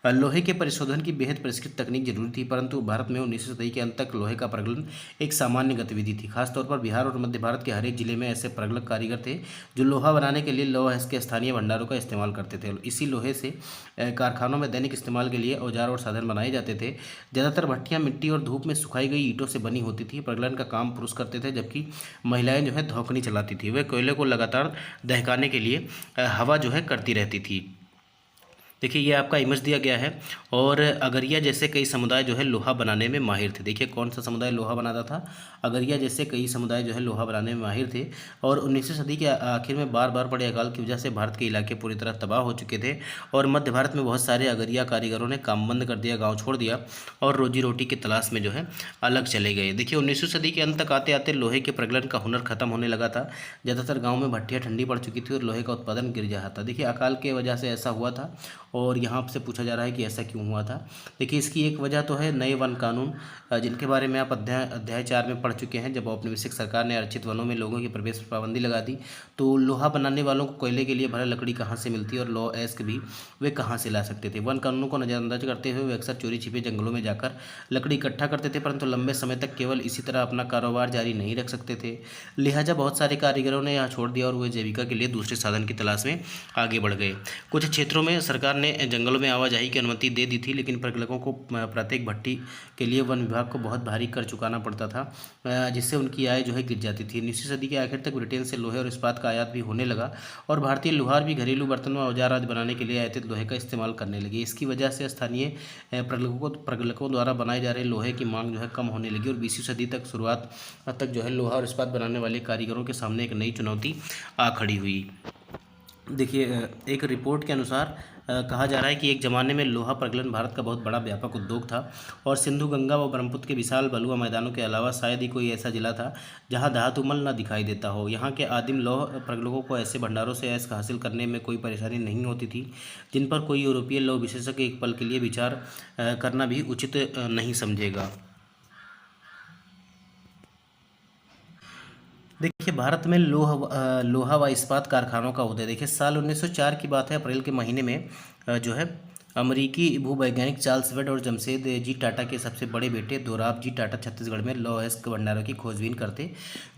लोहे के परिशोधन की बेहद परिष्कृत तकनीक जरूरी थी, परंतु भारत में 19वीं सदी के अंत तक लोहे का प्रगलन एक सामान्य गतिविधि थी। खासतौर पर बिहार और मध्य भारत के हर एक जिले में ऐसे प्रगलक कारीगर थे जो लोहा बनाने के लिए लोहा के स्थानीय भंडारों का इस्तेमाल करते थे। इसी लोहे से कारखानों में दैनिक इस्तेमाल के लिए औजार और साधन बनाए जाते थे। ज़्यादातर भट्टियाँ मिट्टी और धूप में सुखाई गई ईंटों से बनी होती थी। प्रगलन का काम पुरुष करते थे, जबकि महिलाएं जो है धौकनी चलाती थी। वे कोयले को लगातार दहकाने के लिए हवा जो है करती रहती थी। देखिए, ये आपका इमेज दिया गया है। और अगरिया जैसे कई समुदाय जो है लोहा बनाने में माहिर थे। देखिए, कौन सा समुदाय लोहा बनाता था? अगरिया जैसे कई समुदाय जो है लोहा बनाने में माहिर थे। और 19वीं सदी के आखिर में बार बार पड़े अकाल की वजह से भारत के इलाके पूरी तरह तबाह हो चुके थे और मध्य भारत में बहुत सारे अगरिया कारीगरों ने काम बंद कर दिया, गाँव छोड़ दिया और रोजी रोटी की तलाश में जो है अलग चले गए। देखिए, 19वीं सदी के अंत तक आते आते लोहे के प्रगलन का हुनर खत्म होने लगा था। ज़्यादातर गाँव में भट्टियाँ ठंडी पड़ चुकी थी और लोहे का उत्पादन गिर रहा था। देखिए, अकाल के वजह से ऐसा हुआ था और यहाँ से पूछा जा रहा है कि ऐसा क्यों हुआ था। देखिए, इसकी एक वजह तो है नए वन कानून, जिनके बारे में आप अध्याय 4 में पढ़ चुके हैं। जब औपनिवेशिक सरकार ने आरक्षित वनों में लोगों की प्रवेश पर पाबंदी लगा दी, तो लोहा बनाने वालों को कोयले के लिए भरा लकड़ी कहाँ से मिलती और लॉ एस्क भी वे कहाँ से ला सकते थे। वन कानूनों को नज़रअंदाज करते हुए वे अक्सर चोरी छिपे जंगलों में जाकर लकड़ी इकट्ठा करते थे, परंतु लंबे समय तक केवल इसी तरह अपना कारोबार जारी नहीं रख सकते थे। लिहाजा बहुत सारे कारीगरों ने यहाँ छोड़ दिया और वे जीविका के लिए दूसरे साधन की तलाश में आगे बढ़ गए। कुछ क्षेत्रों में सरकार ने जंगलों में आवाजाही की अनुमति दे दी थी, लेकिन प्रगलकों को प्रत्येक भट्टी के लिए वन विभाग को बहुत भारी कर चुकाना पड़ता था, जिससे उनकी आय जो है गिर जाती थी। 19वीं सदी के आखिर तक ब्रिटेन से लोहे और इस्पात का आयात भी होने लगा और भारतीय लुहार भी घरेलू बर्तन व औजार आदि बनाने के लिए आयातित लोहे का इस्तेमाल करने लगे। इसकी वजह से स्थानीय प्रगलकों द्वारा बनाए जा रहे लोहे की मांग जो है कम होने लगी और 20वीं सदी तक शुरुआत तक जो है लोहा और इस्पात बनाने वाले कारीगरों के सामने एक नई चुनौती आ खड़ी हुई। देखिए, एक रिपोर्ट के अनुसार कहा जा रहा है कि एक ज़माने में लोहा प्रगलन भारत का बहुत बड़ा व्यापक उद्योग था और सिंधु, गंगा व ब्रह्मपुत्र के विशाल बलुआ मैदानों के अलावा शायद ही कोई ऐसा जिला था जहां धातुमल न दिखाई देता हो। यहाँ के आदिम लौह प्रगलकों को ऐसे भंडारों से ऐश हासिल करने में कोई परेशानी नहीं होती थी, जिन पर कोई यूरोपीय लौह विशेषज्ञ एक पल के लिए विचार करना भी उचित नहीं समझेगा। देखिए, भारत में लोहा व इस्पात कारखानों का उदय। देखिए, साल 1904 की बात है। अप्रैल के महीने में जो है अमेरिकी भूवैज्ञानिक चार्ल्स वेड और जमशेद जी टाटा के सबसे बड़े बेटे दोराब जी टाटा छत्तीसगढ़ में लौह अयस्क भंडारों की खोजबीन करते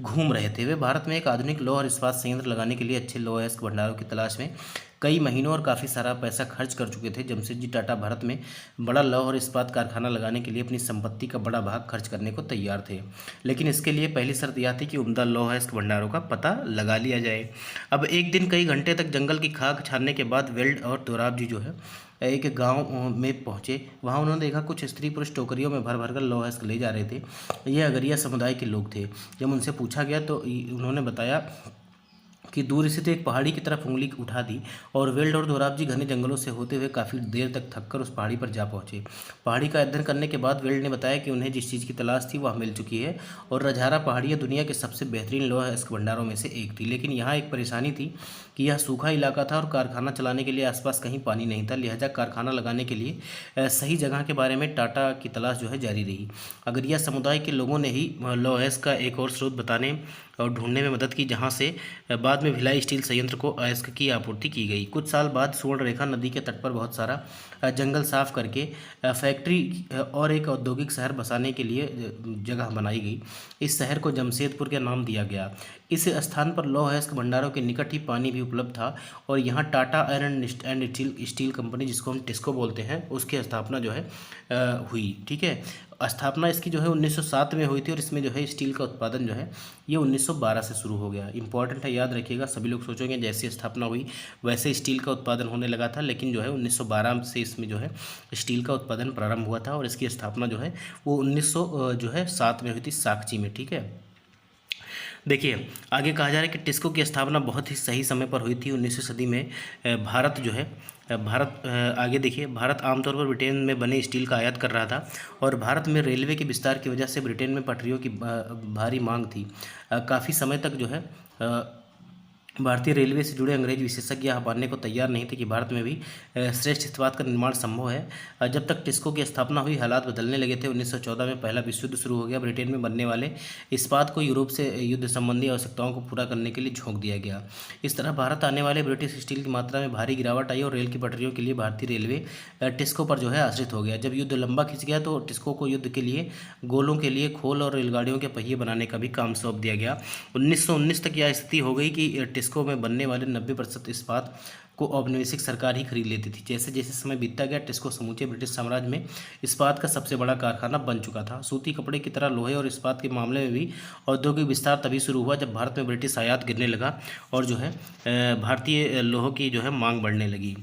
घूम रहे थे। वे भारत में एक आधुनिक लौह और इस्पात संयंत्र लगाने के लिए अच्छे लौह अयस्क भंडारों की तलाश में कई महीनों और काफ़ी सारा पैसा खर्च कर चुके थे। जमशेद जी टाटा भारत में बड़ा लौह और इस्पात कारखाना लगाने के लिए अपनी संपत्ति का बड़ा भाग खर्च करने को तैयार थे, लेकिन इसके लिए पहली शर्त यह थी कि उम्दा लौह अयस्क भंडारों का पता लगा लिया जाए। अब एक दिन कई घंटे तक जंगल की खाक छानने के बाद वेल्ड और दोराब जी जो है एक गांव में पहुंचे। वहां उन्होंने देखा कुछ स्त्री पुरुष टोकरियों में भर भर कर लौह अयस्क ले जा रहे थे। ये अगरिया समुदाय के लोग थे। जब उनसे पूछा गया तो उन्होंने बताया कि दूर स्थित एक पहाड़ी की तरफ उंगली उठा दी और वेल्ड और दोराब जी घने जंगलों से होते हुए काफ़ी देर तक थककर उस पहाड़ी पर जा पहुंचे। पहाड़ी का अध्ययन करने के बाद वेल्ड ने बताया कि उन्हें जिस चीज़ की तलाश थी वह मिल चुकी है और रजहारा पहाड़ियाँ दुनिया के सबसे बेहतरीन लौह अयस्क भंडारों में से एक थी। लेकिन यहाँ एक परेशानी थी कि यह सूखा इलाका था और कारखाना चलाने के लिए आसपास कहीं पानी नहीं था। लिहाजा कारखाना लगाने के लिए सही जगह के बारे में टाटा की तलाश जो है जारी रही। अगरिया समुदाय के लोगों ने ही लौह अयस्क का एक और स्रोत बताने और ढूंढने में मदद की, जहां से बाद में भिलाई स्टील संयंत्र को अयस्क की आपूर्ति की गई। कुछ साल बाद सुवर्णरेखा नदी के तट पर बहुत सारा जंगल साफ करके फैक्ट्री और एक औद्योगिक शहर बसाने के लिए जगह बनाई गई। इस शहर को जमशेदपुर का नाम दिया गया। इस स्थान पर लौह अयस्क भंडारों के निकट ही पानी भी उपलब्ध था और यहाँ Tata iron and steel company, जिसको हम टिस्को बोलते हैं, उसकी स्थापना जो है हुई। ठीक है, स्थापना इसकी जो है 1907 में हुई थी और इसमें जो है स्टील का उत्पादन जो है ये 1912 से शुरू हो गया। इंपॉर्टेंट है, याद रखिएगा। सभी लोग सोचेंगे जैसे स्थापना हुई वैसे स्टील का उत्पादन होने लगा था, लेकिन जो है 1912 से इसमें जो है स्टील का उत्पादन प्रारंभ हुआ था और इसकी स्थापना जो है वो 1907 में हुई थी, साकची में। ठीक है, देखिए आगे कहा जा रहा है कि टिस्को की स्थापना बहुत ही सही समय पर हुई थी 19वीं सदी में। भारत जो है आगे देखिए, भारत आमतौर पर ब्रिटेन में बने स्टील का आयात कर रहा था और भारत में रेलवे के विस्तार की वजह से ब्रिटेन में पटरियों की भारी मांग थी। काफ़ी समय तक जो है भारतीय रेलवे से जुड़े अंग्रेज विशेषज्ञ यह मानने को तैयार नहीं थे कि भारत में भी श्रेष्ठ इस्पात का निर्माण संभव है। जब तक टिस्को की स्थापना हुई हालात बदलने लगे थे। 1914 में पहला विश्व युद्ध शुरू हो गया। ब्रिटेन में बनने वाले इस्पात को यूरोप से युद्ध संबंधी आवश्यकताओं को पूरा करने के लिए झोंक दिया गया। इस तरह भारत आने वाले ब्रिटिश स्टील की मात्रा में भारी गिरावट आई और रेल की पटरियों के लिए भारतीय रेलवे टिस्को पर जो है आश्रित हो गया। जब युद्ध लंबा खिंच गया तो टिस्को को युद्ध के लिए गोलों के लिए खोल और रेलगाड़ियों के पहिए बनाने का भी काम सौंप दिया गया। 1919 तक यह स्थिति हो गई कि टिस्को में बनने वाले 90% इस्पात को औपनिवेशिक सरकार ही खरीद लेती थी। जैसे जैसे समय बीतता गया टिस्को समूचे ब्रिटिश साम्राज्य में इस्पात का सबसे बड़ा कारखाना बन चुका था। सूती कपड़े की तरह लोहे और इस्पात के मामले में भी औद्योगिक विस्तार तभी शुरू हुआ जब भारत में ब्रिटिश आयात गिरने लगा और जो है भारतीय लोहों की जो है मांग बढ़ने लगी।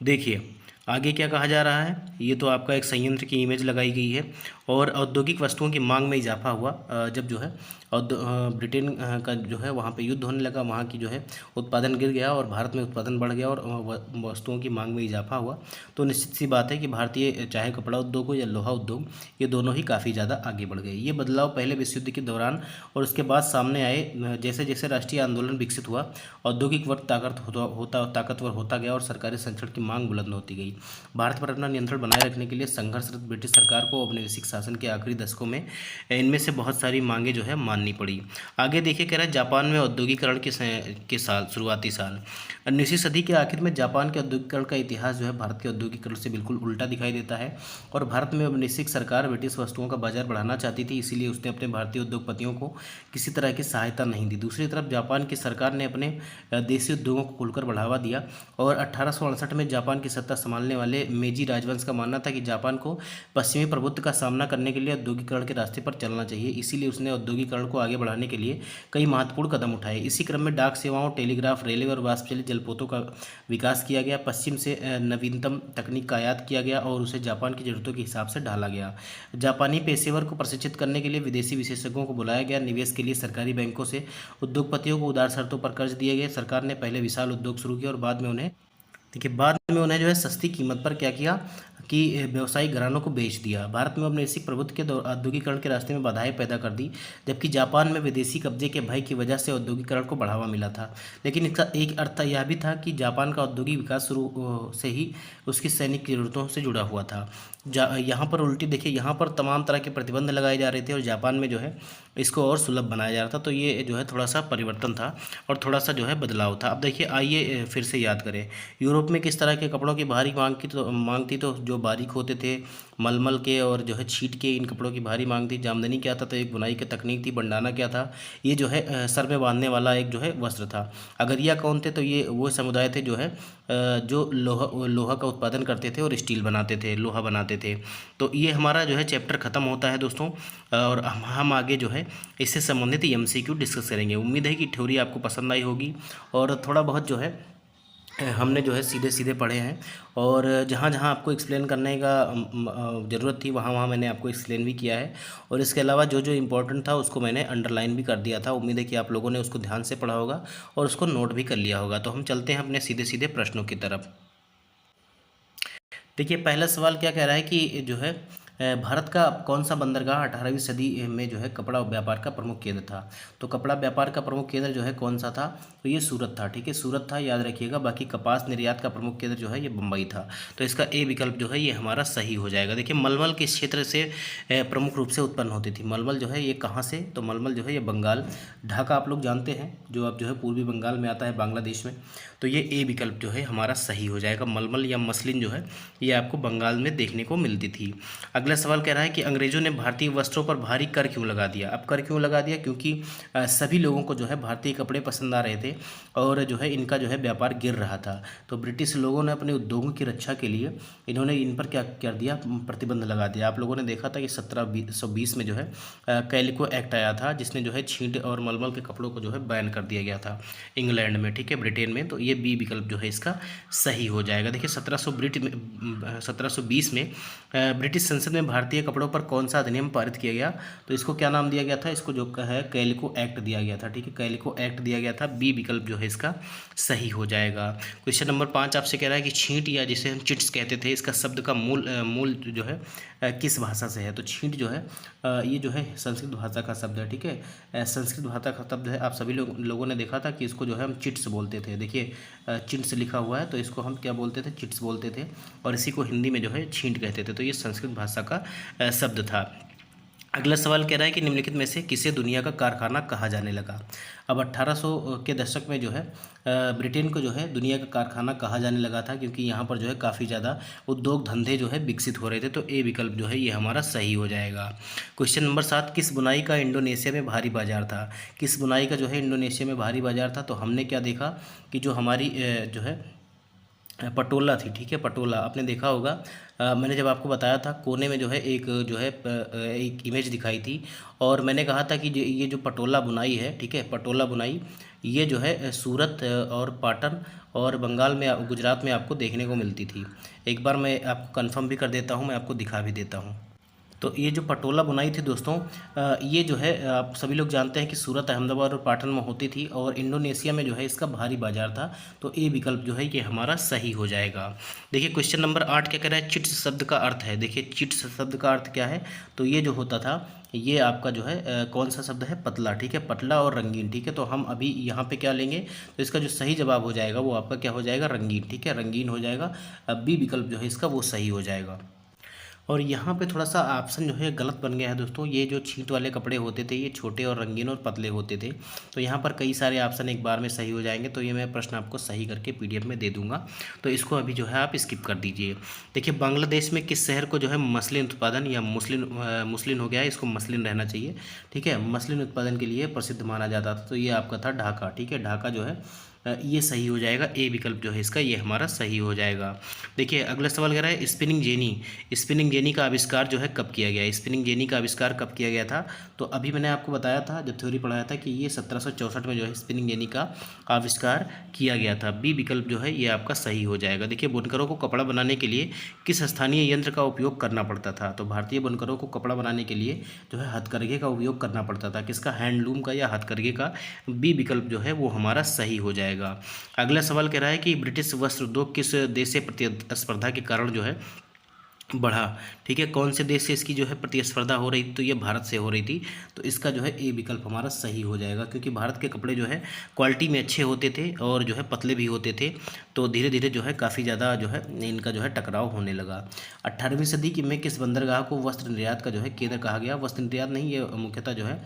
देखिए आगे क्या कहा जा रहा है, ये तो आपका एक संयंत्र की इमेज लगाई गई है और औद्योगिक वस्तुओं की मांग में इजाफा हुआ जब जो है ब्रिटेन का जो है वहाँ पे युद्ध होने लगा, वहाँ की जो है उत्पादन गिर गया और भारत में उत्पादन बढ़ गया और वस्तुओं की मांग में इजाफा हुआ। तो निश्चित सी बात है कि भारतीय चाहे कपड़ा उद्योग हो या लोहा उद्योग, ये दोनों ही काफ़ी ज़्यादा आगे बढ़ गए। ये बदलाव पहले विश्व युद्ध के दौरान और उसके बाद सामने आए। जैसे जैसे राष्ट्रीय आंदोलन विकसित हुआ, औद्योगिक वर्ग ताकतवर होता गया और सरकारी संरक्षण की मांग बुलंद होती गई। भारत पर अपना नियंत्रण बनाए रखने के लिए संघर्षरत ब्रिटिश सरकार को औपनिवेशिक शासन के आखिरी दशकों में इनमें से बहुत सारी मांगे जो है माननी पड़ी। आगे देखिए, कह रहा है जापान में औद्योगिकरण के साल, शुरुआती साल 19वीं सदी के आखिर में जापान के औद्योगिकरण का इतिहास जो है भारत के औद्योगिकरण से बिल्कुल उल्टा दिखाई देता है और भारत में औपनिवेशिक सरकार ब्रिटिश वस्तुओं का बाजार बढ़ाना चाहती थी, इसीलिए उसने अपने भारतीय उद्योगपतियों को किसी तरह की सहायता नहीं दी। दूसरी तरफ जापान की सरकार ने अपने देसी उद्योगों को खुलकर बढ़ावा दिया और 1868 में जापान की सत्ता संभालने वाले मेजी राजवंश का मानना था कि जापान को पश्चिमी प्रभुत्व का सामना करने के लिए औद्योगिकरण के रास्ते पर चलना चाहिए। इसीलिए उसने औद्योगिकरण को आगे बढ़ाने के लिए कई महत्वपूर्ण कदम उठाए। इसी क्रम में डाक सेवाओं, टेलीग्राफ, रेलवे और वाष्पचलित जलपोतों का विकास किया गया। पश्चिम से नवीनतम तकनीक का आयात किया गया और उसे जापान की जरूरतों के हिसाब से ढाला गया। जापानी पेशेवर को प्रशिक्षित करने के लिए विदेशी विशेषज्ञों को बुलाया गया। निवेश के लिए सरकारी बैंकों से उद्योगपतियों को उदार शर्तों पर कर्ज दिए गए। सरकार ने पहले विशाल उद्योग शुरू किए और बाद में उन्हें जो है सस्ती कीमत पर क्या किया कि व्यवसायिक घरानों को बेच दिया। भारत में औपनिवेशिक प्रभुत्व के औद्योगिकरण के रास्ते में बाधाएं पैदा कर दी, जबकि जापान में विदेशी कब्जे के भय की वजह से औद्योगिकरण को बढ़ावा मिला था। लेकिन इसका एक अर्थ यह भी था कि जापान का औद्योगिक विकास शुरू से ही उसकी सैनिक जरूरतों से जुड़ा हुआ था। यहाँ पर उल्टी देखिए, यहाँ पर तमाम तरह के प्रतिबंध लगाए जा रहे थे और जापान में जो है इसको और सुलभ बनाया जा रहा था। तो ये जो है थोड़ा सा परिवर्तन था और थोड़ा सा जो है बदलाव था। अब देखिए, आइए फिर से याद करें यूरोप में किस तरह के कपड़ों की भारी मांग थी। तो जो बारीक होते थे, मलमल के और जो है छीट के, इन कपड़ों की भारी मांग थी। जामदनी क्या था, तो एक बुनाई की तकनीक थी। बंडाना क्या था, ये जो है सर में बांधने वाला एक जो है वस्त्र था। अगरिया कौन थे, तो ये वो समुदाय थे जो है जो लोहा का उत्पादन करते थे और स्टील बनाते थे, लोहा बनाते थे। तो ये हमारा जो है चैप्टर ख़त्म होता है दोस्तों और हम आगे जो है इससे संबंधित एमसीक्यू डिस्कस करेंगे। उम्मीद है कि थ्योरी आपको पसंद आई होगी और थोड़ा बहुत जो है हमने जो है सीधे सीधे पढ़े हैं, और जहाँ जहाँ आपको एक्सप्लेन करने का ज़रूरत थी वहाँ वहाँ मैंने आपको एक्सप्लेन भी किया है। और इसके अलावा जो जो इम्पोर्टेंट था उसको मैंने अंडरलाइन भी कर दिया था। उम्मीद है कि आप लोगों ने उसको ध्यान से पढ़ा होगा और उसको नोट भी कर लिया होगा। तो हम चलते हैं अपने सीधे सीधे प्रश्नों की तरफ। देखिए, पहला सवाल क्या कह रहा है कि जो है भारत का कौन सा बंदरगाह 18वीं सदी में जो है कपड़ा व्यापार का प्रमुख केंद्र था। तो कपड़ा व्यापार का प्रमुख केंद्र जो है कौन सा था, तो ये सूरत था। ठीक है, सूरत था, याद रखिएगा। बाकी कपास निर्यात का प्रमुख केंद्र जो है ये बम्बई था। तो इसका ए विकल्प जो है ये हमारा सही हो जाएगा। देखिए, मलमल किस क्षेत्र से प्रमुख रूप से उत्पन्न होती थी। मलमल जो है ये कहाँ से, तो मलमल जो है ये बंगाल, ढाका आप लोग जानते हैं, जो अब जो है पूर्वी बंगाल में आता है, बांग्लादेश में। तो ये ए विकल्प जो है हमारा सही हो जाएगा। मलमल या मसलिन जो है ये आपको बंगाल में देखने को मिलती थी। अगला सवाल कह रहा है कि अंग्रेजों ने भारतीय वस्त्रों पर भारी कर क्यों लगा दिया। अब कर क्यों लगा दिया, क्योंकि सभी लोगों को जो है भारतीय कपड़े पसंद आ रहे थे और जो है इनका जो है व्यापार गिर रहा था। तो ब्रिटिश लोगों ने अपने उद्योगों की रक्षा के लिए इन्होंने इन पर क्या कर दिया, प्रतिबंध लगा दिया। आप लोगों ने देखा था कि 1720 में जो है कैलिको एक्ट आया था, जिसने जो है छींट और मलमल के कपड़ों को जो है बैन कर दिया गया था इंग्लैंड में। ठीक है, ब्रिटेन में। तो ये बी विकल्प जो है इसका सही हो जाएगा। देखिए, 1720 में ब्रिटिश संसद में भारतीय कपड़ों पर कौन सा अधिनियम पारित किया गया, तो इसको क्या नाम दिया गया था, इसको जो है कैलिको एक्ट दिया गया था। ठीक है, कैलिको एक्ट दिया गया था। बी विकल्प जो है इसका सही हो जाएगा। क्वेश्चन नंबर 5 आपसे कह रहा है कि छींट या जिसे हम चिट्स कहते थे, इसका शब्द का मूल जो है किस भाषा से है। तो छींट जो है ये जो है संस्कृत भाषा का शब्द है। ठीक है, संस्कृत भाषा का शब्द है। आप सभी लोगों ने देखा था कि इसको जो है हम चिट्स बोलते थे। देखिए, चिट्स लिखा हुआ है, तो इसको हम क्या बोलते थे, चिट्स बोलते थे, और इसी को हिंदी में जो है छींट कहते थे। तो ये संस्कृत भाषा का शब्द था। अगला सवाल कह रहा है कि निम्नलिखित में से किसे दुनिया का कारखाना कहा जाने लगा। अब 1800 के दशक में जो है ब्रिटेन को जो है दुनिया का कारखाना कहा जाने लगा था, क्योंकि यहाँ पर जो है काफ़ी ज़्यादा उद्योग धंधे जो है विकसित हो रहे थे। तो ए विकल्प जो है ये हमारा सही हो जाएगा। क्वेश्चन नंबर 7, किस बुनाई का इंडोनेशिया में भारी बाजार था। किस बुनाई का जो है इंडोनेशिया में भारी बाजार था, तो हमने क्या देखा कि जो हमारी जो है पटोला थी। ठीक है, पटोला आपने देखा होगा। मैंने जब आपको बताया था, कोने में जो है एक जो है एक इमेज दिखाई थी, और मैंने कहा था कि ये जो पटोला बुनाई है, ठीक है, पटोला बुनाई ये जो है सूरत और पाटन और बंगाल में, गुजरात में आपको देखने को मिलती थी। एक बार मैं आपको कंफर्म भी कर देता हूँ, मैं आपको दिखा भी देता हूँ। तो ये जो पटोला बुनाई थी दोस्तों, ये जो है आप सभी लोग जानते हैं कि सूरत, अहमदाबाद और पाटन में होती थी, और इंडोनेशिया में जो है इसका भारी बाजार था। तो ए विकल्प जो है ये हमारा सही हो जाएगा। देखिए, क्वेश्चन नंबर 8 क्या कह रहा है, चिट्स शब्द का अर्थ है। देखिए, चिट्स शब्द का अर्थ क्या है, तो ये जो होता था ये आपका जो है कौन सा शब्द है, पतला। ठीक है, पतला और रंगीन। ठीक है, तो हम अभी यहाँ पे क्या लेंगे, तो इसका जो सही जवाब हो जाएगा वो आपका क्या हो जाएगा, रंगीन। ठीक है, रंगीन हो जाएगा। बी विकल्प जो है इसका वो सही हो जाएगा। और यहाँ पे थोड़ा सा ऑप्शन जो है गलत बन गया है दोस्तों। ये जो छींट वाले कपड़े होते थे ये छोटे और रंगीन और पतले होते थे। तो यहाँ पर कई सारे ऑप्शन एक बार में सही हो जाएंगे। तो ये मैं प्रश्न आपको सही करके पीडीएफ में दे दूंगा, तो इसको अभी जो है आप स्किप कर दीजिए। देखिए, बांग्लादेश में किस शहर को जो है मसलिन उत्पादन या मुस्लिन हो गया है, इसको मसलिन रहना चाहिए। ठीक है, मसलिन उत्पादन के लिए प्रसिद्ध माना जाता था। तो ये आपका था ढाका। ठीक है, ढाका जो है ये सही हो जाएगा। ए विकल्प जो है इसका ये हमारा सही हो जाएगा। देखिए, अगला सवाल कह रहा है स्पिनिंग जेनी का आविष्कार जो है कब किया गया। स्पिनिंग जेनी का आविष्कार कब किया गया था, तो अभी मैंने आपको बताया था जब थ्योरी पढ़ाया था कि ये 1764 में जो है स्पिनिंग जेनी का आविष्कार किया गया था। बी विकल्प जो है ये आपका सही हो जाएगा। देखिए, बुनकरों को कपड़ा बनाने के लिए किस स्थानीय यंत्र का उपयोग करना पड़ता था, तो भारतीय बुनकरों को कपड़ा बनाने के लिए जो है हथकरघे का उपयोग करना पड़ता था। किसका, हैंडलूम का या हथकरघे का। बी विकल्प जो है वो हमारा सही हो जाएगा। अगला सवाल कह रहा है कि ब्रिटिश वस्त्र उद्योग किस देश से प्रतिस्पर्धा के कारण जो है बढ़ा। ठीक है, कौन से देश से इसकी जो है प्रतिस्पर्धा हो रही थी, तो ये भारत से हो रही थी। तो इसका जो है ए विकल्प हमारा सही हो जाएगा, क्योंकि भारत के कपड़े जो है क्वालिटी में अच्छे होते थे और जो है पतले भी होते थे। तो धीरे धीरे जो है काफ़ी ज़्यादा जो है इनका जो है टकराव होने लगा। 18वीं सदी की में किस बंदरगाह को वस्त्र निर्यात का जो है केंद्र कहा गया। वस्त्र निर्यात नहीं, ये मुख्यतः जो है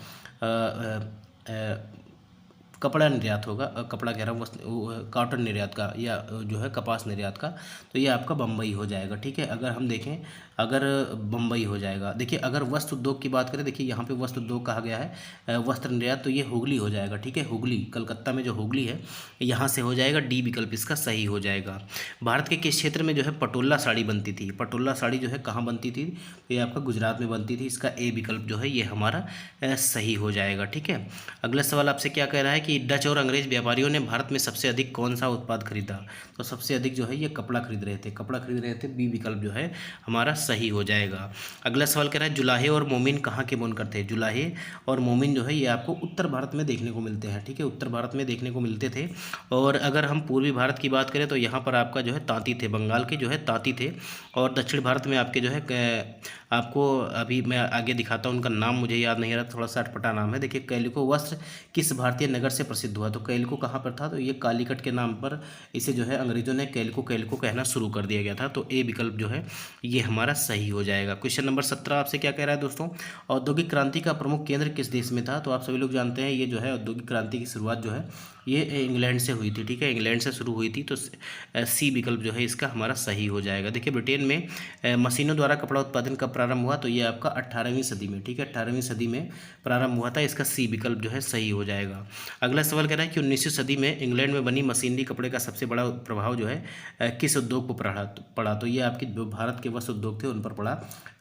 कपड़ा निर्यात होगा। कपड़ा कह रहा हूँ, कॉटन निर्यात का या जो है कपास निर्यात का। तो ये आपका बम्बई हो जाएगा। ठीक है, अगर हम देखें अगर बम्बई हो जाएगा। देखिए अगर वस्त्र उद्योग की बात करें, देखिए यहाँ पे वस्त्र उद्योग कहा गया है, वस्त्र निर्यात, तो ये हुगली हो जाएगा। ठीक है, हुगली, कलकत्ता में जो हुगली है यहाँ से हो जाएगा। डी विकल्प इसका सही हो जाएगा। भारत के किस क्षेत्र में जो है पटोला साड़ी बनती थी? पटोला साड़ी जो है कहाँ बनती थी? तो ये आपका गुजरात में बनती थी। इसका ए विकल्प जो है ये हमारा सही हो जाएगा। ठीक है, अगला सवाल आपसे क्या कह रहा है कि डच और अंग्रेज व्यापारियों ने भारत में सबसे अधिक कौन सा उत्पाद खरीदा? तो सबसे अधिक जो है ये कपड़ा खरीद रहे थे, कपड़ा खरीद रहे थे। बी विकल्प जो है हमारा सही हो जाएगा। अगला सवाल कह रहा है जुलाहे और मोमिन कहाँ के बुनकर थे? जुलाहे और मोमिन जो है ये आपको उत्तर भारत में देखने को मिलते हैं। ठीक है, उत्तर भारत में देखने को मिलते थे। और अगर हम पूर्वी भारत की बात करें तो यहाँ पर आपका जो है ताँती थे, बंगाल के जो है ताँती थे। और दक्षिण भारत में आपके जो है आपको अभी मैं आगे दिखाता हूँ, उनका नाम मुझे याद नहीं आ रहा, थोड़ा सा अटपटा नाम है। देखिए कैलिको वस्त्र किस भारतीय नगर से प्रसिद्ध हुआ? तो कैलिको कहाँ पर था? तो ये कालीकट के नाम पर इसे जो है अंग्रेजों ने कैलिको कैलिको कहना शुरू कर दिया गया था। तो ए विकल्प जो है ये हमारा सही हो जाएगा। क्वेश्चन नंबर 17 आपसे क्या कह रहा है दोस्तों? औद्योगिक क्रांति का प्रमुख केंद्र किस देश में था? तो आप सभी लोग जानते हैं ये जो है औद्योगिक क्रांति की शुरुआत जो है ये इंग्लैंड से हुई थी। ठीक है, इंग्लैंड से शुरू हुई थी। तो सी विकल्प जो है इसका हमारा सही हो जाएगा। देखिए ब्रिटेन में मशीनों द्वारा कपड़ा उत्पादन कब प्रारंभ हुआ? तो ये आपका 18वीं सदी में। ठीक है, 18वीं सदी में प्रारंभ हुआ था। इसका सी विकल्प जो है सही हो जाएगा। अगला सवाल कह रहा है कि 19वीं सदी में इंग्लैंड में बनी मशीनरी कपड़े का सबसे बड़ा प्रभाव जो है किस उद्योग पर पड़ा? तो ये आपके जो भारत के वस्त्र उद्योग थे उन पर पड़ा।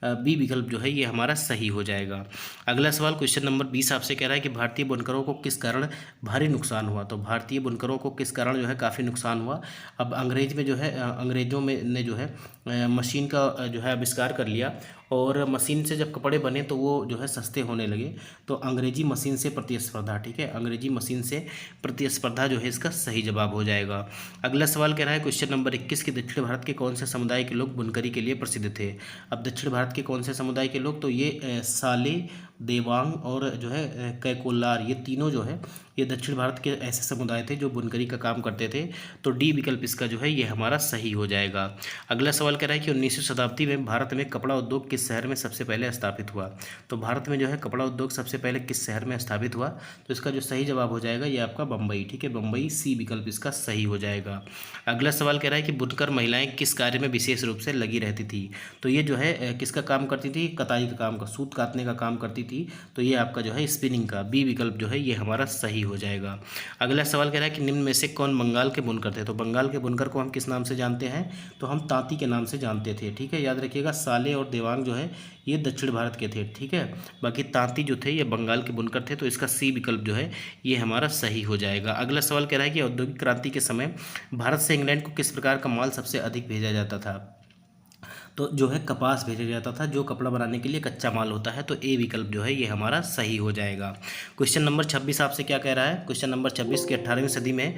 बी विकल्प जो है ये हमारा सही हो जाएगा। अगला सवाल क्वेश्चन नंबर 20 आपसे कह रहा है कि भारतीय बुनकरों को किस कारण भारी नुकसान हुआ? तो भारतीय बुनकरों को किस कारण जो है काफ़ी नुकसान हुआ? अब अंग्रेज में जो है अंग्रेजों में ने जो है मशीन का जो है आविष्कार कर लिया। और मशीन से जब कपड़े बने तो वो जो है सस्ते होने लगे। तो अंग्रेजी मशीन से प्रतिस्पर्धा। ठीक है, अंग्रेजी मशीन से प्रतिस्पर्धा जो है इसका सही जवाब हो जाएगा। अगला सवाल कह रहा है क्वेश्चन नंबर 21 कि दक्षिण भारत के कौन से समुदाय के लोग बुनकरी के लिए प्रसिद्ध थे? अब दक्षिण भारत के कौन से समुदाय के लोग? तो ये साले, देवांग और जो है कैकोलार, ये तीनों जो है ये दक्षिण भारत के ऐसे समुदाय थे जो बुनकरी का काम करते थे। तो डी विकल्प इसका जो है ये हमारा सही हो जाएगा। अगला सवाल कह रहा है कि 19वीं शताब्दी में भारत में कपड़ा उद्योग किस शहर में सबसे पहले स्थापित हुआ? तो भारत में जो है कपड़ा उद्योग सबसे पहले किस शहर में स्थापित हुआ? तो इसका जो सही जवाब हो जाएगा ये आपका बम्बई। ठीक है, बम्बई, सी विकल्प इसका सही हो जाएगा। अगला सवाल कह रहा है कि बुनकर महिलाएं किस कार्य में विशेष रूप से लगी रहती थी? तो ये जो है किसका काम करती थी? कताई का काम, का सूत काटने का काम करती थी। तो ये आपका जो है स्पिनिंग का। बी विकल्प जो है ये हमारा सही हो जाएगा। अगला सवाल कह रहा है कि निम्न में से कौन बंगाल के बुनकर थे? तो बंगाल के बुनकर को हम किस नाम से जानते हैं? तो हम तांती के नाम से जानते थे। ठीक है, याद रखिएगा साले और देवांग जो है ये दक्षिण भारत के थे। ठीक है, बाकी तांती जो थे ये बंगाल के बुनकर थे। तो इसका सी विकल्प जो है ये हमारा सही हो जाएगा। अगला सवाल कह रहा है कि औद्योगिक क्रांति के समय भारत से इंग्लैंड को किस प्रकार का माल सबसे अधिक भेजा जाता था? तो जो है कपास भेजा जाता था, जो कपड़ा बनाने के लिए कच्चा माल होता है। तो ए विकल्प जो है ये हमारा सही हो जाएगा। क्वेश्चन नंबर 26 आपसे क्या कह रहा है? क्वेश्चन नंबर 26 के 18वीं सदी में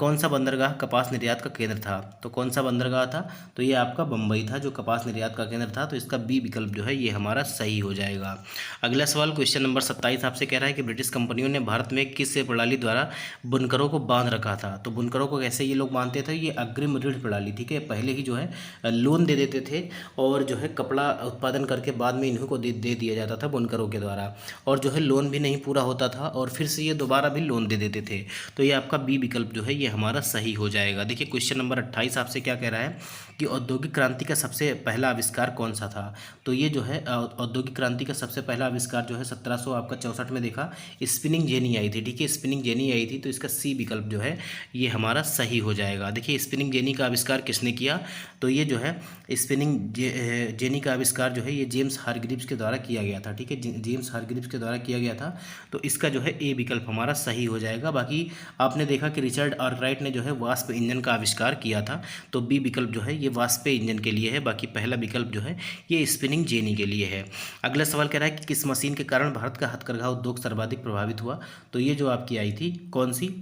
कौन सा बंदरगाह कपास निर्यात का केंद्र था? तो कौन सा बंदरगाह था? तो ये आपका बम्बई था जो कपास निर्यात का केंद्र था। तो इसका बी विकल्प जो है ये हमारा सही हो जाएगा। अगला सवाल क्वेश्चन नंबर 27 आपसे कह रहा है कि ब्रिटिश कंपनियों ने भारत में किस प्रणाली द्वारा बुनकरों को बांध रखा था? तो बुनकरों को कैसे ये लोग बांधते थे? ये अग्रिम ऋण प्रणाली। ठीक है, पहले ही जो है लोन दे देते थे और जो है कपड़ा उत्पादन करके बाद में इन्हीं को दे दिया जाता था बुनकरों के द्वारा। और जो है लोन भी नहीं पूरा होता था और फिर से ये दोबारा भी लोन दे देते थे। तो ये आपका बी विकल्प जो है ये हमारा सही हो जाएगा। देखिए क्वेश्चन नंबर 28 आपसे क्या कह रहा है कि औद्योगिक क्रांति का सबसे पहला आविष्कार कौन सा था? तो ये जो है औद्योगिक क्रांति का सबसे पहला आविष्कार जो है 1764 में देखा, स्पिनिंग जेनी आई थी। ठीक है, स्पिनिंग जेनी आई थी। तो इसका सी विकल्प जो है ये हमारा सही हो जाएगा। देखिए स्पिनिंग जेनी का आविष्कार किसने किया? तो ये जो है स्पिनिंग जेनी का आविष्कार जो है ये जेम्स हारग्रीव्स के द्वारा किया गया था। ठीक है, जेम्स हारग्रीव्स के द्वारा किया गया था। तो इसका जो है ए विकल्प हमारा सही हो जाएगा। बाकी आपने देखा कि रिचर्ड आर्कराइट ने जो है वाष्प इंजन का आविष्कार किया था। तो बी विकल्प जो है ये वाष्प इंजन के लिए है। बाकी पहला विकल्प जो है ये स्पिनिंग जेनी के लिए है। अगला सवाल कह रहा है कि किस मशीन के कारण भारत का हथकरघा उद्योग सर्वाधिक प्रभावित हुआ? तो ये जो आपकी आई थी कौन सी,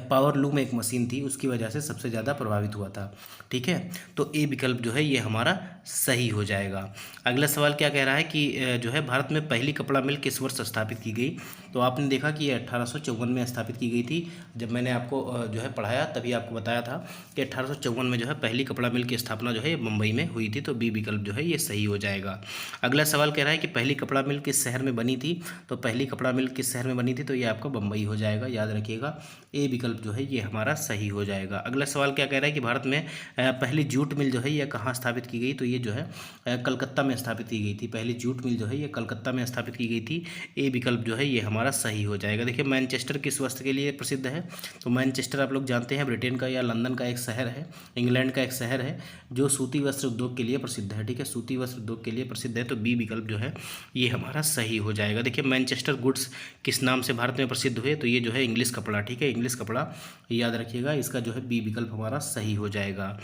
पावर लूम एक मशीन थी, उसकी वजह से सबसे ज़्यादा प्रभावित हुआ था। ठीक है, तो ए विकल्प जो है ये हमारा सही हो जाएगा। अगला सवाल क्या कह रहा है कि जो है भारत में पहली कपड़ा मिल किस वर्ष स्थापित की गई? तो आपने देखा कि ये 1854 में स्थापित की गई थी। जब मैंने आपको जो है पढ़ाया तभी आपको बताया था कि 1854 में जो है पहली कपड़ा मिल की स्थापना जो है मुंबई में हुई थी। तो बी विकल्प जो है ये सही हो जाएगा। अगला सवाल कह रहा है कि पहली कपड़ा मिल किस शहर में बनी थी? तो पहली कपड़ा मिल किस शहर में बनी थी? तो ये आपका मुंबई हो जाएगा, याद रखिएगा। ए विकल्प जो है ये हमारा सही हो जाएगा। अगला सवाल क्या कह रहा है कि भारत में पहली जूट मिल जो है यह कहाँ स्थापित की गई, तो ये जो है कलकत्ता में स्थापित की गई थी। पहली जूट मिल जो है ये कलकत्ता में स्थापित की गई थी। ए विकल्प जो है ये हमारा सही हो जाएगा। देखिए मैनचेस्टर किस वस्त्र के लिए प्रसिद्ध है, तो मैनचेस्टर आप लोग जानते हैं ब्रिटेन का या लंदन का एक शहर है, इंग्लैंड का एक शहर है जो सूती वस्त्र उद्योग के लिए प्रसिद्ध है। ठीक है, सूती वस्त्र उद्योग के लिए प्रसिद्ध है, तो बी विकल्प जो है ये हमारा सही हो जाएगा। देखिए मैनचेस्टर गुड्स किस नाम से भारत में प्रसिद्ध हुए, तो ये जो है इंग्लिश कपड़ा। ठीक है, इंग्लिश कपड़ा याद रखिएगा, इसका जो है बी विकल्प हमारा सही हो जाएगा।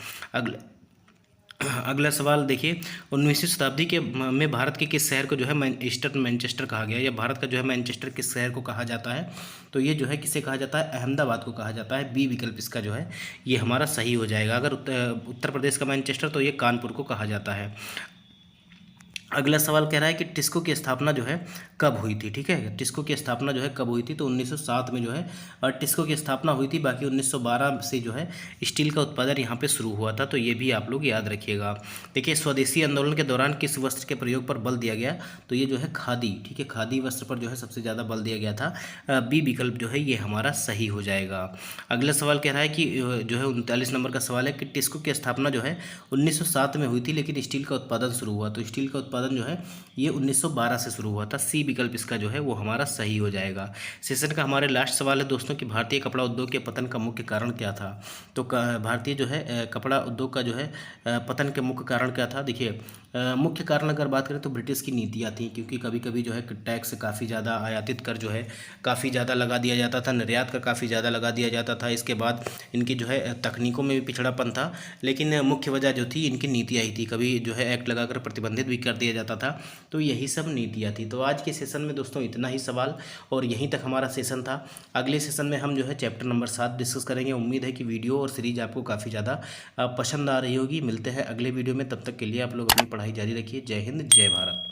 अगला सवाल देखिए, 19वीं शताब्दी के में भारत के किस शहर को जो है मैनचेस्टर कहा गया, या भारत का जो है मैनचेस्टर किस शहर को कहा जाता है, तो ये जो है किसे कहा जाता है, अहमदाबाद को कहा जाता है। बी विकल्प इसका जो है ये हमारा सही हो जाएगा। अगर उत्तर प्रदेश का मैनचेस्टर तो ये कानपुर को कहा जाता है। अगला सवाल कह रहा है कि टिस्को की स्थापना जो है कब हुई थी। ठीक है, टिस्को की स्थापना जो है कब हुई थी, तो 1907 में जो है टिस्को की स्थापना हुई थी। बाकी 1912 से जो है स्टील का उत्पादन यहाँ पे शुरू हुआ था, तो ये भी आप लोग याद रखिएगा। देखिए स्वदेशी आंदोलन के दौरान किस वस्त्र के प्रयोग पर बल दिया गया, तो ये जो है खादी। ठीक है, खादी वस्त्र पर जो है सबसे ज़्यादा बल दिया गया था। बी विकल्प जो है ये हमारा सही हो जाएगा। अगला सवाल कह रहा है कि जो है 39 नंबर का सवाल है कि टिस्को की स्थापना जो है 1907 में हुई थी, लेकिन स्टील का उत्पादन शुरू हुआ, तो स्टील का उत्पादन जो है ये 1912 से शुरू हुआ था। सी विकल्प इसका जो है वो हमारा सही हो जाएगा। सेशन का हमारे लास्ट सवाल है दोस्तों कि भारतीय कपड़ा उद्योग के पतन का मुख्य कारण क्या था, तो भारतीय जो है कपड़ा उद्योग का जो है पतन के मुख्य कारण क्या था। देखिए मुख्य कारण अगर बात करें तो ब्रिटिश की नीतियाँ थी, क्योंकि कभी कभी जो है टैक्स काफ़ी ज़्यादा, आयातित कर जो है काफ़ी ज़्यादा लगा दिया जाता था, निर्यात कर काफ़ी ज़्यादा लगा दिया जाता था। इसके बाद इनकी जो है तकनीकों में भी पिछड़ापन था, लेकिन मुख्य वजह जो थी इनकी नीतियाँ ही थी। कभी जो है एक्ट लगाकर प्रतिबंधित भी कर दिया जाता था, तो यही सब नीतियाँ थी। तो आज के सेशन में दोस्तों इतना ही सवाल, और यहीं तक हमारा सेशन था। अगले सेशन में हम जो है चैप्टर नंबर 7 डिस्कस करेंगे। उम्मीद है कि वीडियो और सीरीज आपको काफ़ी ज़्यादा पसंद आ रही होगी। मिलते हैं अगले वीडियो में, तब तक के लिए आप लोग अपनी पढ़ाई जारी रखिए। जय हिंद, जय भारत।